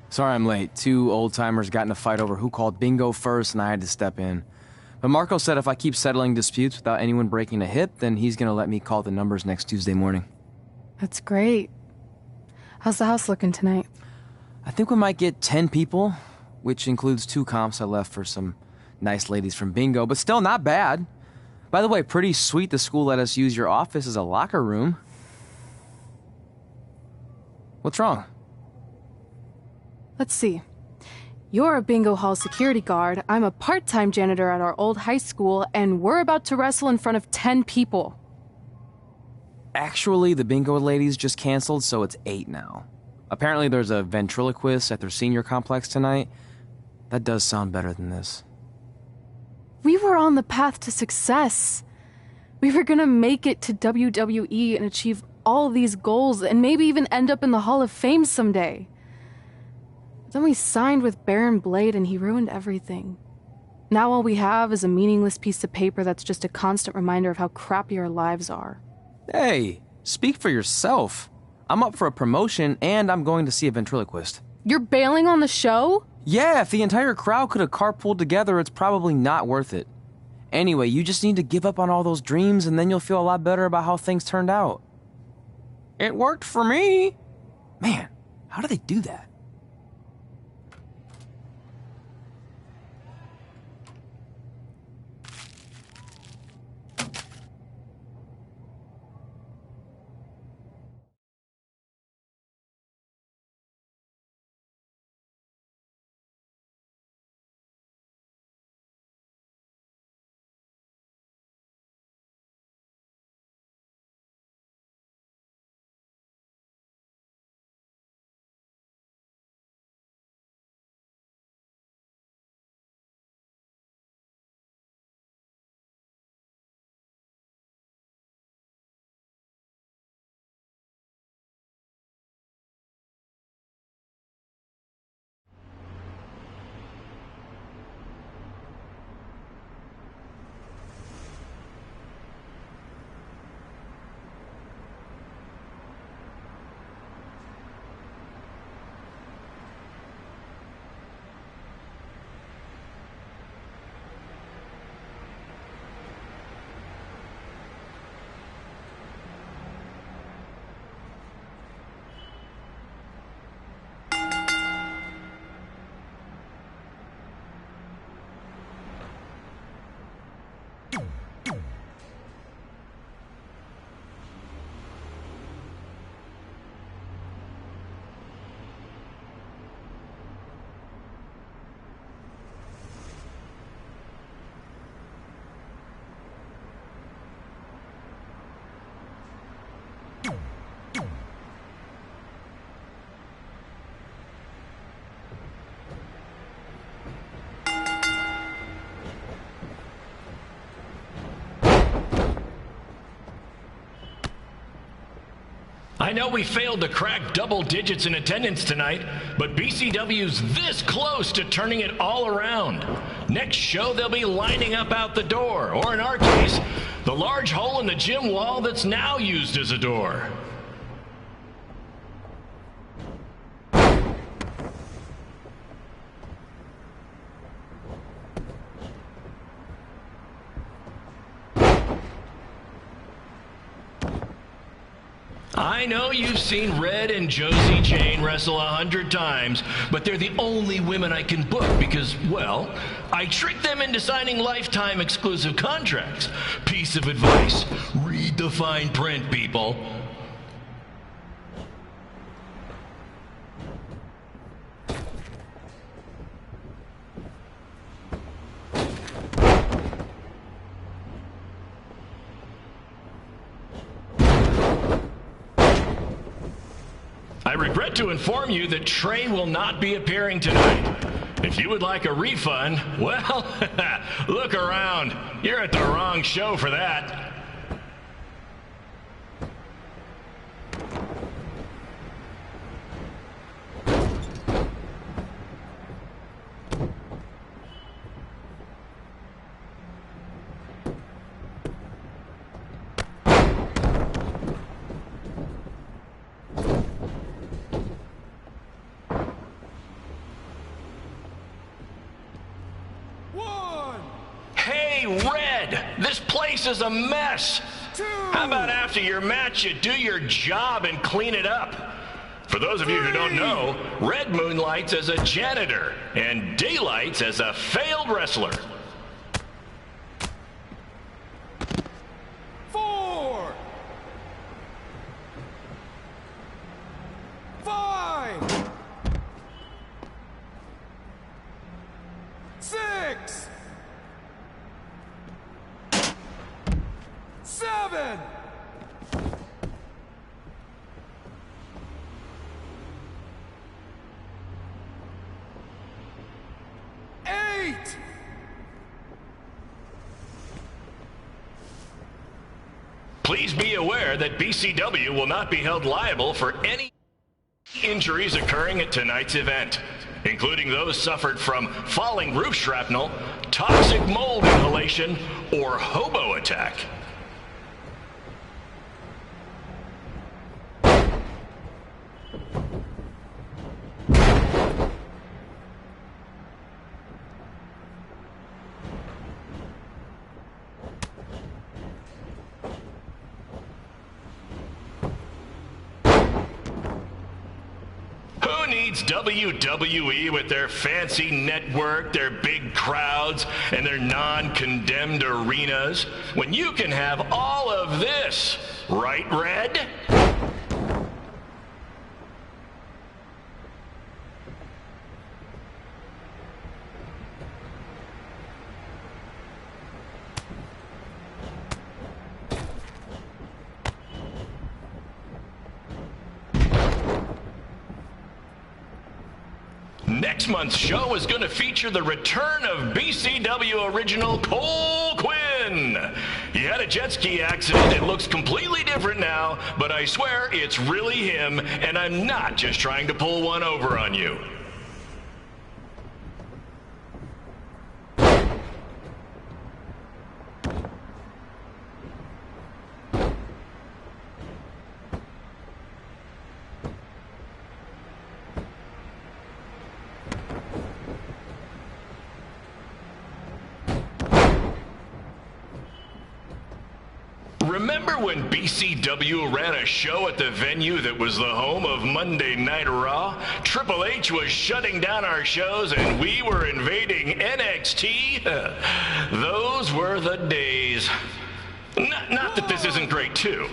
C: Sorry I'm late. Two old-timers got in a fight over who called bingo first, and I had to step in. But Marco said if I keep settling disputes without anyone breaking a hip, then he's gonna let me call the numbers next Tuesday morning.
I: That's great. How's the house looking tonight?
C: I think we might get 10 people, which includes 2 comps I left for some nice ladies from bingo, but still not bad. By the way, pretty sweet the school let us use your office as a locker room. What's wrong?
I: Let's see. You're a bingo hall security guard, I'm a part-time janitor at our old high school, and we're about to wrestle in front of 10 people.
C: Actually, the bingo ladies just canceled, so it's 8 now. Apparently there's a ventriloquist at their senior complex tonight. That does sound better than this.
I: We were on the path to success. We were gonna make it to WWE and achieve all these goals and maybe even end up in the Hall of Fame someday. Then we signed with Baron Blade and he ruined everything. Now all we have is a meaningless piece of paper that's just a constant reminder of how crappy our lives are.
C: Hey, speak for yourself. I'm up for a promotion and I'm going to see a ventriloquist.
I: You're bailing on the show?
C: Yeah, if the entire crowd could have carpooled together, it's probably not worth it. Anyway, you just need to give up on all those dreams and then you'll feel a lot better about how things turned out. It worked for me. Man, how do they do that?
Q: I know we failed to crack double digits in attendance tonight, but BCW's this close to turning it all around. Next show, they'll be lining up out the door, or in our case, the large hole in the gym wall that's now used as a door. I know you've seen Red and Josie Jane wrestle 100 times, but they're the only women I can book because, well, I tricked them into signing lifetime exclusive contracts. Piece of advice: read the fine print, people. I regret to inform you that Trey will not be appearing tonight. If you would like a refund, well, look around. You're at the wrong show for that. This place is a mess. How about after your match you do your job and clean it up? For those of you who don't know, Red moonlights as a janitor and Daylights as a failed wrestler.
R: 4, 5, 6, 7, 8,
Q: 'Please be aware that BCW will not be held liable for any injuries occurring at tonight's event, including those suffered from falling roof shrapnel, toxic mold inhalation, or hobo attack. Who needs WWE with their fancy network, their big crowds, and their non-condemned arenas, when you can have all of this, right, Red? Next month's show is going to feature the return of BCW original Cole Quinn. He had a jet ski accident. It looks completely different now, but I swear it's really him, and I'm not just trying to pull one over on you. Remember when BCW ran a show at the venue that was the home of Monday Night Raw? Triple H was shutting down our shows and we were invading NXT? Those were the days. Not that this isn't great too.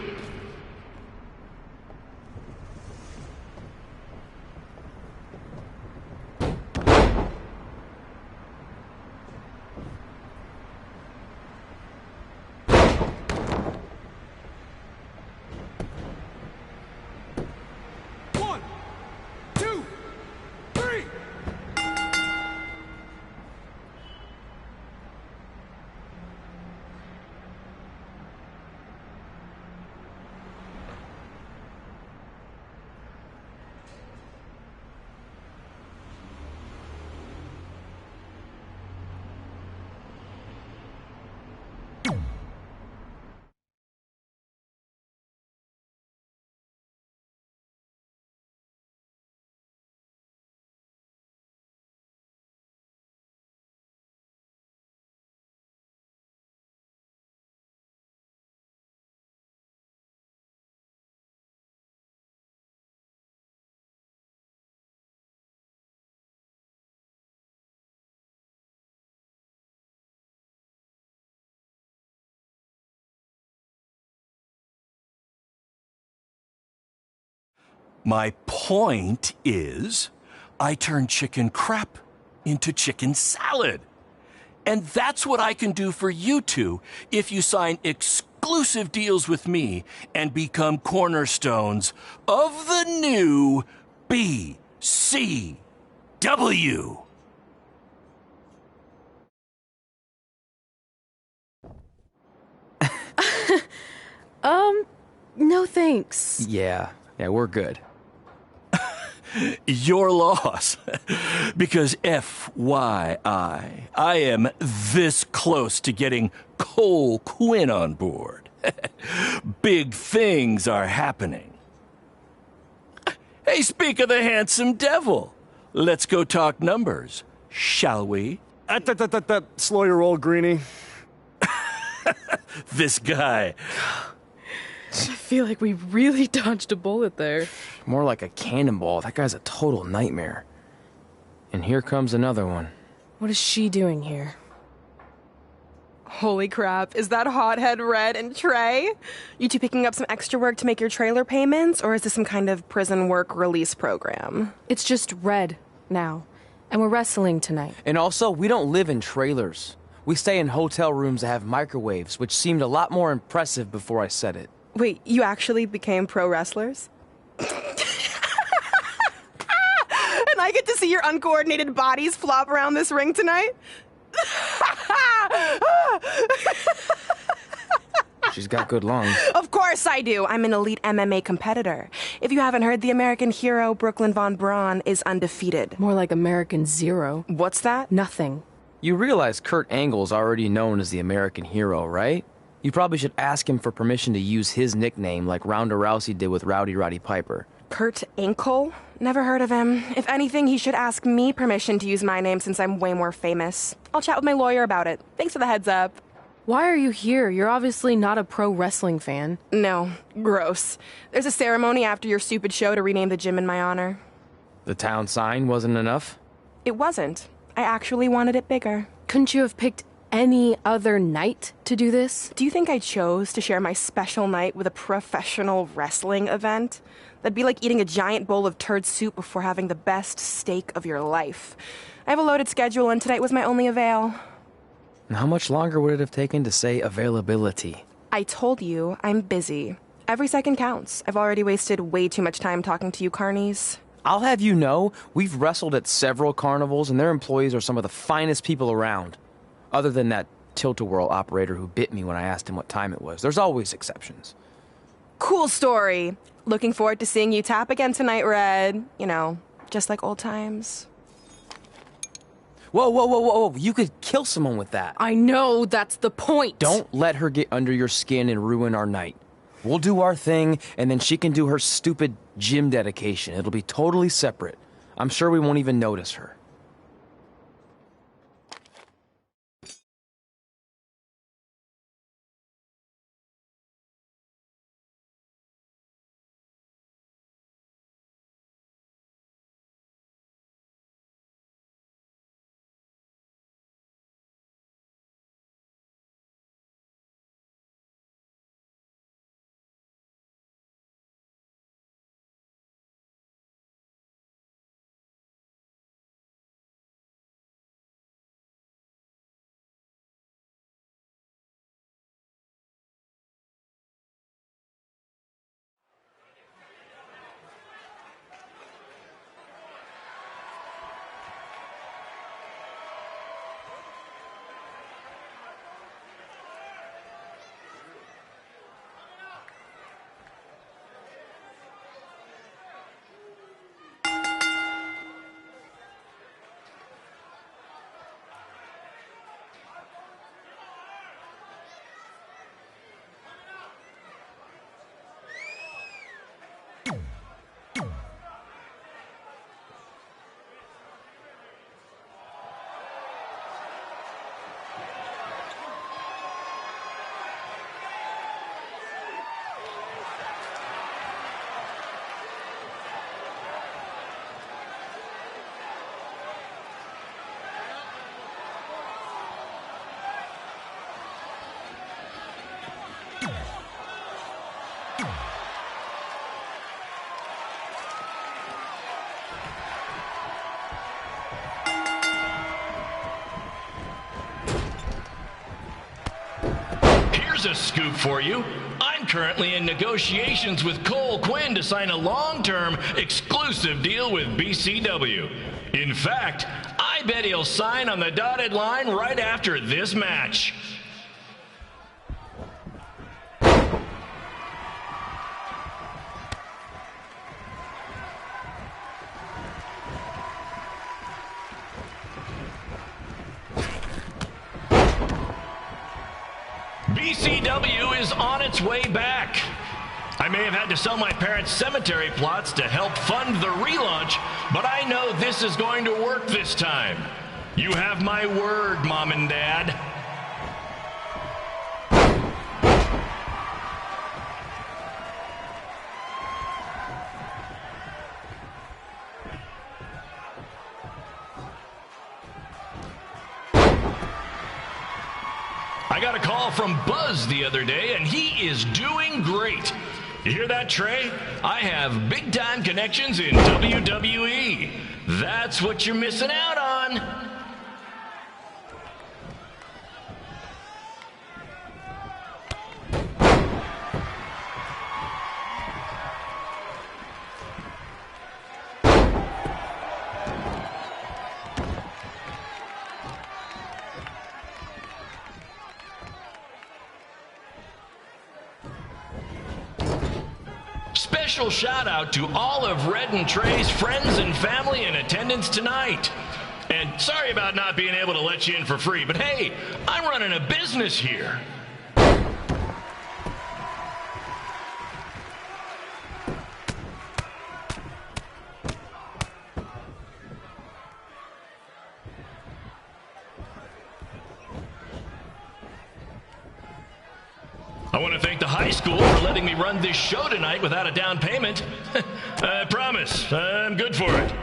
P: My point is, I turn chicken crap into chicken salad. And that's what I can do for you two if you sign exclusive deals with me and become cornerstones of the new BCW.
I: No thanks.
C: Yeah, we're good.
P: Your loss. Because FYI, I am this close to getting Cole Quinn on board. Big things are happening. Hey, speak of the handsome devil. Let's go talk numbers, shall we?
S: Slow your roll, Greenie.
P: This guy.
I: I feel like we really dodged a bullet there.
C: More like a cannonball. That guy's a total nightmare. And here comes another one.
M: What is she doing here? Holy crap, is that hothead Red and Trey? You two picking up some extra work to make your trailer payments, or is this some kind of prison work release program?
I: It's just Red now, and we're wrestling tonight.
C: And also, we don't live in trailers. We stay in hotel rooms that have microwaves, which seemed a lot more impressive before I said it.
M: Wait, you actually became pro wrestlers? And I get to see your uncoordinated bodies flop around this ring tonight?
C: She's got good lungs.
M: Of course I do. I'm an elite MMA competitor. If you haven't heard, the American hero, Brooklyn Von Braun, is undefeated.
I: More like American Zero.
M: What's that?
I: Nothing.
C: You realize Kurt Angle's already known as the American hero, right? You probably should ask him for permission to use his nickname like Ronda Rousey did with Rowdy Roddy Piper.
M: Kurt Angle? Never heard of him. If anything, he should ask me permission to use my name since I'm way more famous. I'll chat with my lawyer about it. Thanks for the heads up.
I: Why are you here? You're obviously not a pro wrestling fan.
M: No. Gross. There's a ceremony after your stupid show to rename the gym in my honor.
C: The town sign wasn't enough?
M: It wasn't. I actually wanted it bigger.
I: Couldn't you have picked any other night to do this?
M: Do you think I chose to share my special night with a professional wrestling event? That'd be like eating a giant bowl of turd soup before having the best steak of your life. I have a loaded schedule, and tonight was my only avail.
C: How much longer would it have taken to say availability?
M: I told you, I'm busy. Every second counts. I've already wasted way too much time talking to you carnies.
C: I'll have you know, we've wrestled at several carnivals, and their employees are some of the finest people around. Other than that tilt-a-whirl operator who bit me when I asked him what time it was. There's always exceptions.
M: Cool story. Looking forward to seeing you tap again tonight, Red. You know, just like old times.
C: Whoa. You could kill someone with that.
I: I know, that's the point.
C: Don't let her get under your skin and ruin our night. We'll do our thing, and then she can do her stupid gym dedication. It'll be totally separate. I'm sure we won't even notice her.
Q: here's a scoop for you. I'm currently in negotiations with Cole Quinn to sign a long-term exclusive deal with BCW. In fact, I bet he'll sign on the dotted line right after this match. BCW is on its way back. I may have had to sell my parents' cemetery plots to help fund the relaunch, but I know this is going to work this time. You have my word, Mom and Dad. I got a call from Buzz the other day, and he is doing great. You hear that, Trey? I have big-time connections in WWE. That's what you're missing out on. Special shout out to all of Red and Trey's friends and family in attendance tonight. And sorry about not being able to let you in for free, but hey, I'm running a business here. I want to thank the high school for letting me run this show tonight without a down payment. I promise, I'm good for it.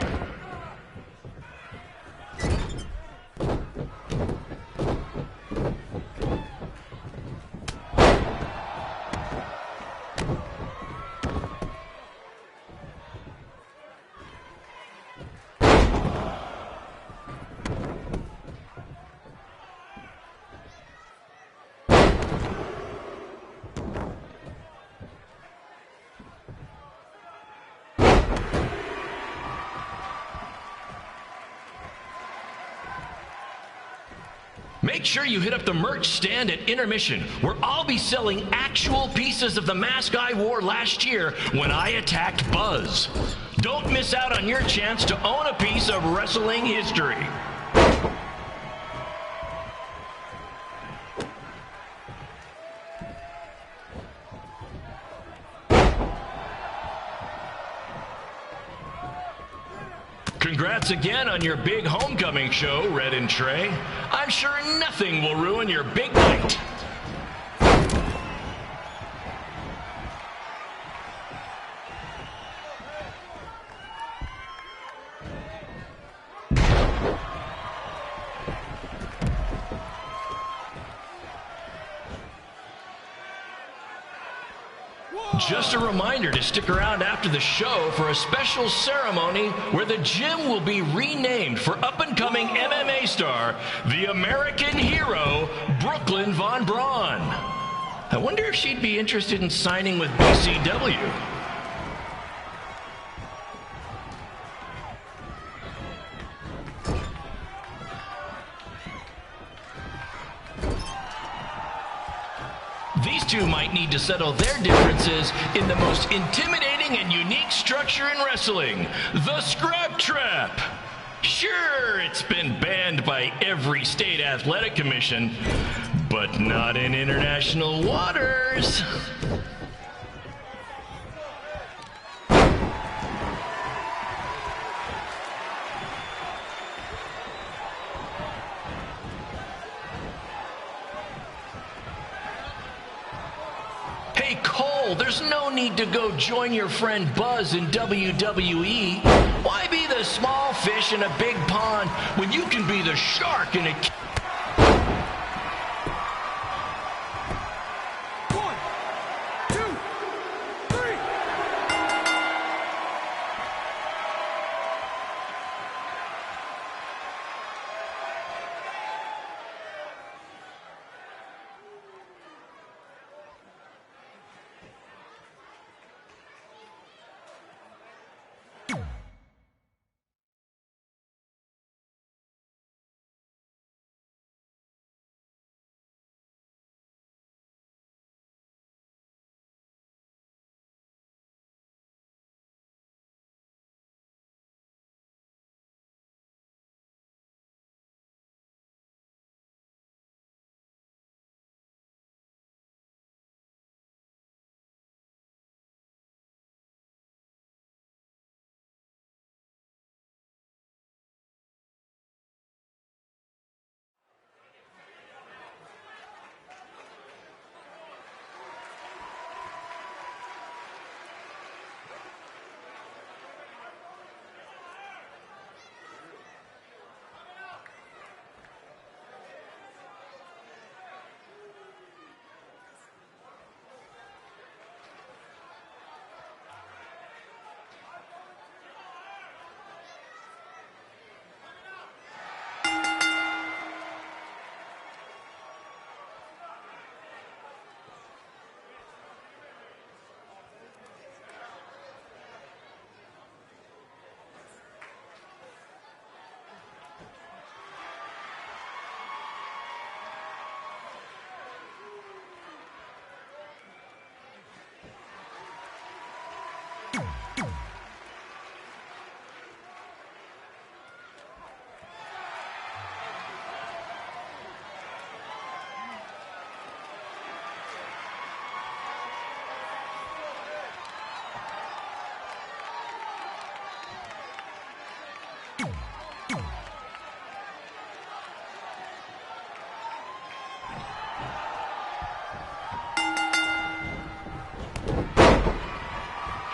Q: Make sure you hit up the merch stand at intermission, where I'll be selling actual pieces of the mask I wore last year when I attacked Buzz. Don't miss out on your chance to own a piece of wrestling history. Congrats again on your big homecoming show, Red and Trey. I'm sure nothing will ruin your big night. Just a reminder to stick around after the show for a special ceremony where the gym will be renamed for up-and-coming MMA star, the American hero, Brooklyn Von Braun. I wonder if she'd be interested in signing with BCW. These two might need to settle their differences in the most intimidating and unique structure in wrestling, the Scrap Trap. Sure, it's been banned by every state athletic commission, but not in international waters. Hey, Cole, there's no need to go join your friend Buzz in WWE. Why be the small fish in a big pond when you can be the shark in a...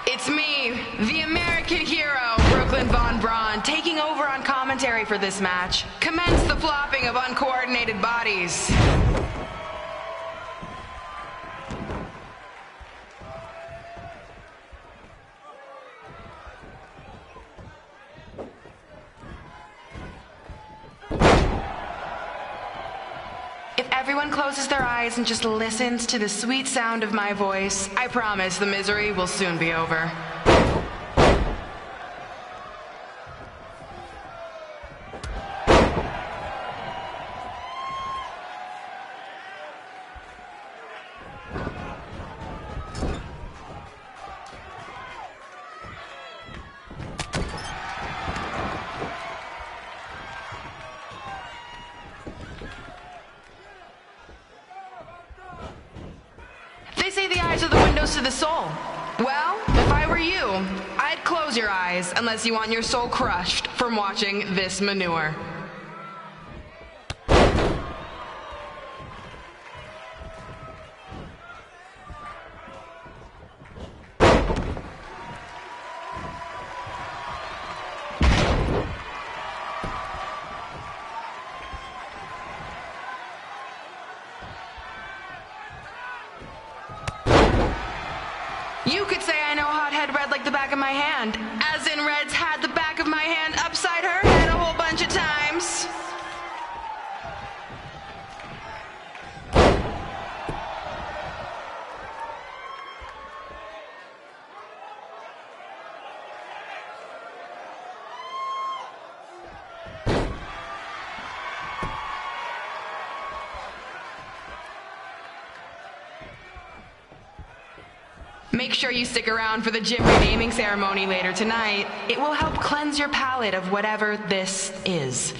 M: It's me, the American hero, Brooklyn Von Braun, taking over on commentary for this match. Commence the flopping of uncoordinated bodies. If everyone closes their eyes and just listens to the sweet sound of my voice, I promise the misery will soon be over. They say the eyes are the windows to the soul. Well, if I were you, I'd close your eyes unless you want your soul crushed from watching this manure. You could say I know Hothead Red like the back of my hand, as in Red's had the back of my hand upside her head a whole bunch of times. Make sure you stick around for the gym renaming ceremony later tonight. It will help cleanse your palate of whatever this is.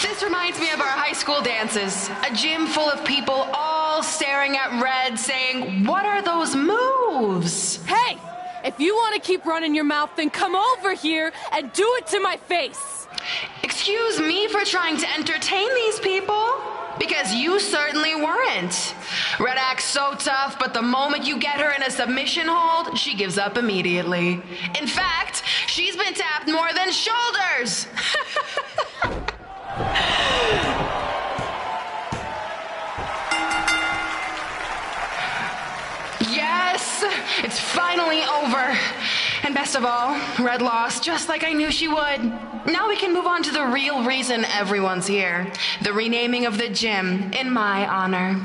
M: This reminds me of our high school dances. A gym full of people all staring at Red saying, "What are those moves?"
D: Hey, if you want to keep running your mouth, then come over here and do it to my face.
M: Excuse me for trying to entertain these people? Because you certainly weren't. Red acts so tough, but the moment you get her in a submission hold, she gives up immediately. In fact, she's been tapped more than shoulders. Yes, it's finally over. And best of all, Red lost just like I knew she would. Now we can move on to the real reason everyone's here. The renaming of the gym in my honor.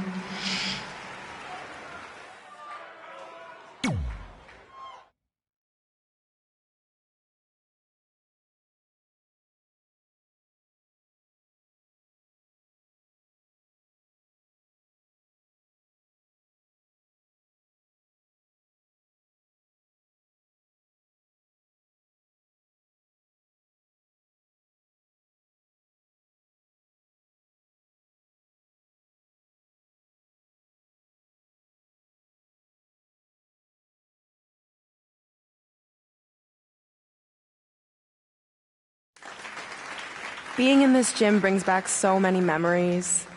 M: Being in this gym brings back so many memories.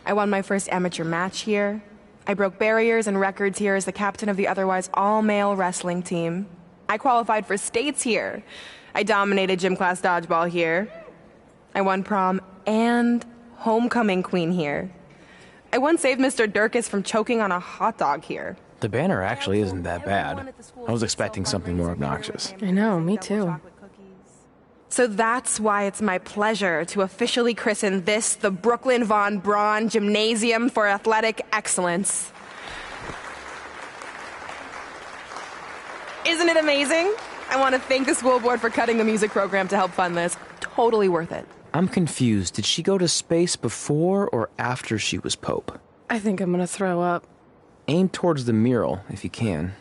M: I won my first amateur match here. I broke barriers and records here as the captain of the otherwise all-male wrestling team. I qualified for states here. I dominated gym class dodgeball here. I won prom and homecoming queen here. I once saved Mr. Durkis from choking on a hot dog here.
S: The banner actually isn't that bad. I was expecting something more obnoxious.
I: I know, me too.
M: So that's why it's my pleasure to officially christen this the Brooklyn Von Braun Gymnasium for Athletic Excellence. Isn't it amazing? I want to thank the school board for cutting the music program to help fund this. Totally worth it.
S: I'm confused. Did she go to space before or after she was Pope?
I: I think I'm gonna throw up.
S: Aim towards the mural, if you can.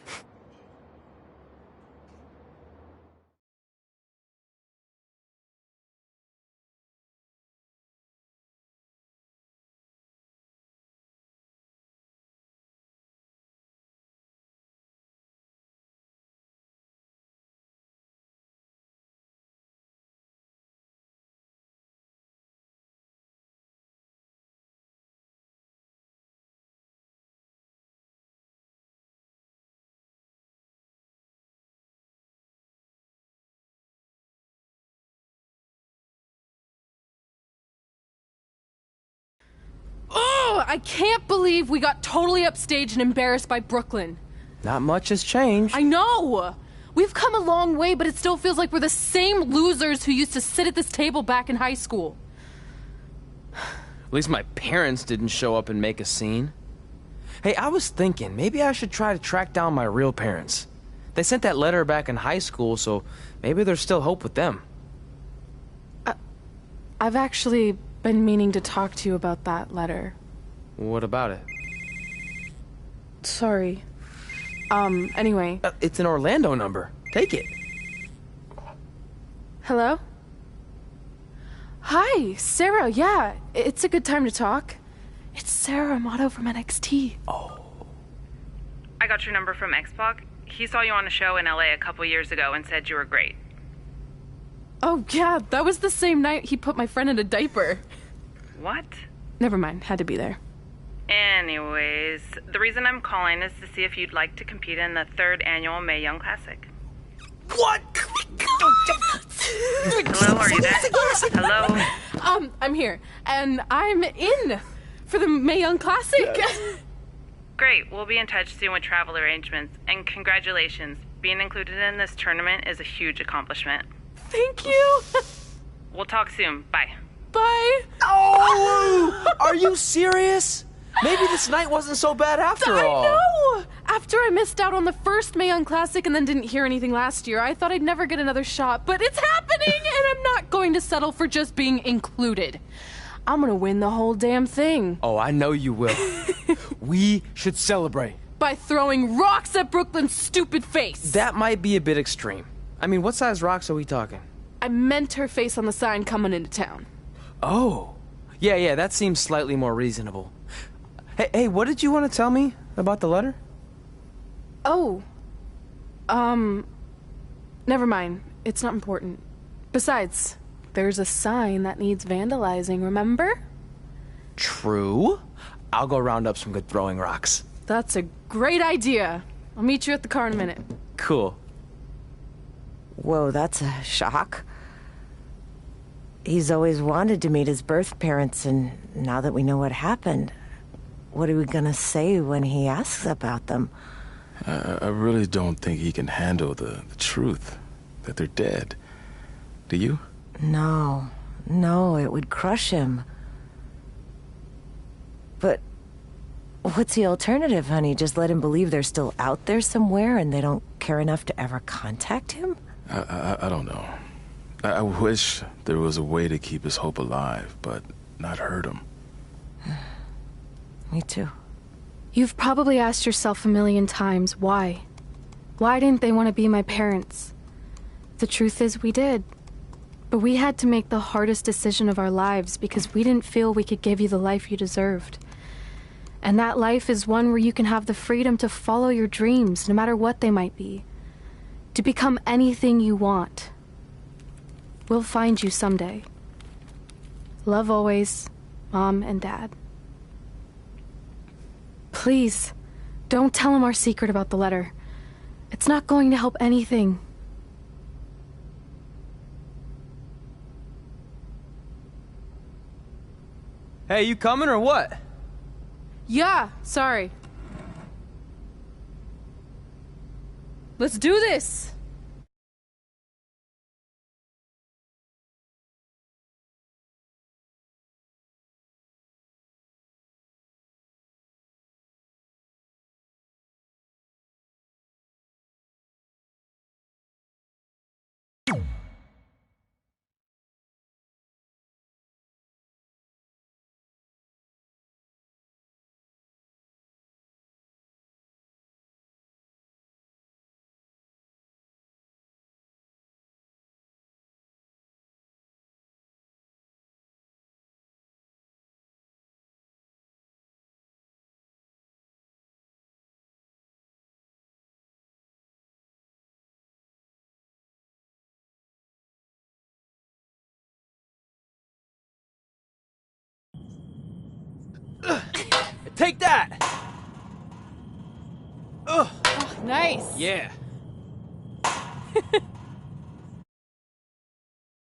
D: I can't believe we got totally upstaged and embarrassed by Brooklyn.
C: Not much has changed.
D: I know! We've come a long way, but it still feels like we're the same losers who used to sit at this table back in high school.
C: At least my parents didn't show up and make a scene. Hey, I was thinking, maybe I should try to track down my real parents. They sent that letter back in high school, so maybe there's still hope with them.
I: I've actually been meaning to talk to you about that letter.
C: What about it?
I: Sorry. Anyway.
C: It's an Orlando number. Take it.
I: Hello? Hi, Sarah. Yeah, it's a good time to talk. It's Sarah Amato from NXT.
C: Oh.
T: I got your number from X-Pac. He saw you on a show in LA a couple years ago and said you were great.
D: Oh, yeah, that was the same night he put my friend in a diaper.
T: What?
I: Never mind, had to be there.
T: Anyways, the reason I'm calling is to see if you'd like to compete in the 3rd annual Mae Young Classic.
C: What?
T: Hello, are you there? Hello?
D: I'm here, and I'm in for the Mae Young Classic.
T: Great, we'll be in touch soon with travel arrangements, and congratulations. Being included in this tournament is a huge accomplishment.
D: Thank you.
T: We'll talk soon. Bye.
D: Bye.
C: Oh! Are you serious? Maybe this night wasn't so bad after all.
D: I know! After I missed out on the first Mae Young Classic and then didn't hear anything last year, I thought I'd never get another shot, but it's happening, and I'm not going to settle for just being included. I'm gonna win the whole damn thing.
C: Oh, I know you will. We should celebrate.
D: By throwing rocks at Brooklyn's stupid face.
C: That might be a bit extreme. I mean, what size rocks are we talking?
D: I meant her face on the sign coming into town.
C: Oh. Yeah, that seems slightly more reasonable. Hey, what did you want to tell me about the letter?
I: Oh. Never mind. It's not important. Besides, there's a sign that needs vandalizing, remember?
C: True. I'll go round up some good throwing rocks.
D: That's a great idea. I'll meet you at the car in a minute.
C: Cool.
S: Whoa, that's a shock. He's always wanted to meet his birth parents, and now that we know what happened, what are we gonna say when he asks about them?
U: I really don't think he can handle the truth, that they're dead. Do you?
S: No, it would crush him. But what's the alternative, honey? Just let him believe they're still out there somewhere and they don't care enough to ever contact him?
U: I don't know. I wish there was a way to keep his hope alive, but not hurt him.
S: Me too.
I: You've probably asked yourself a million times, why? Why didn't they want to be my parents? The truth is, we did. But we had to make the hardest decision of our lives because we didn't feel we could give you the life you deserved. And that life is one where you can have the freedom to follow your dreams, no matter what they might be. To become anything you want. We'll find you someday. Love always, Mom and Dad. Please, don't tell him our secret about the letter. It's not going to help anything.
C: Hey, you coming or what?
D: Yeah, sorry. Let's do this!
C: Take that!
D: Oh, nice.
C: Yeah.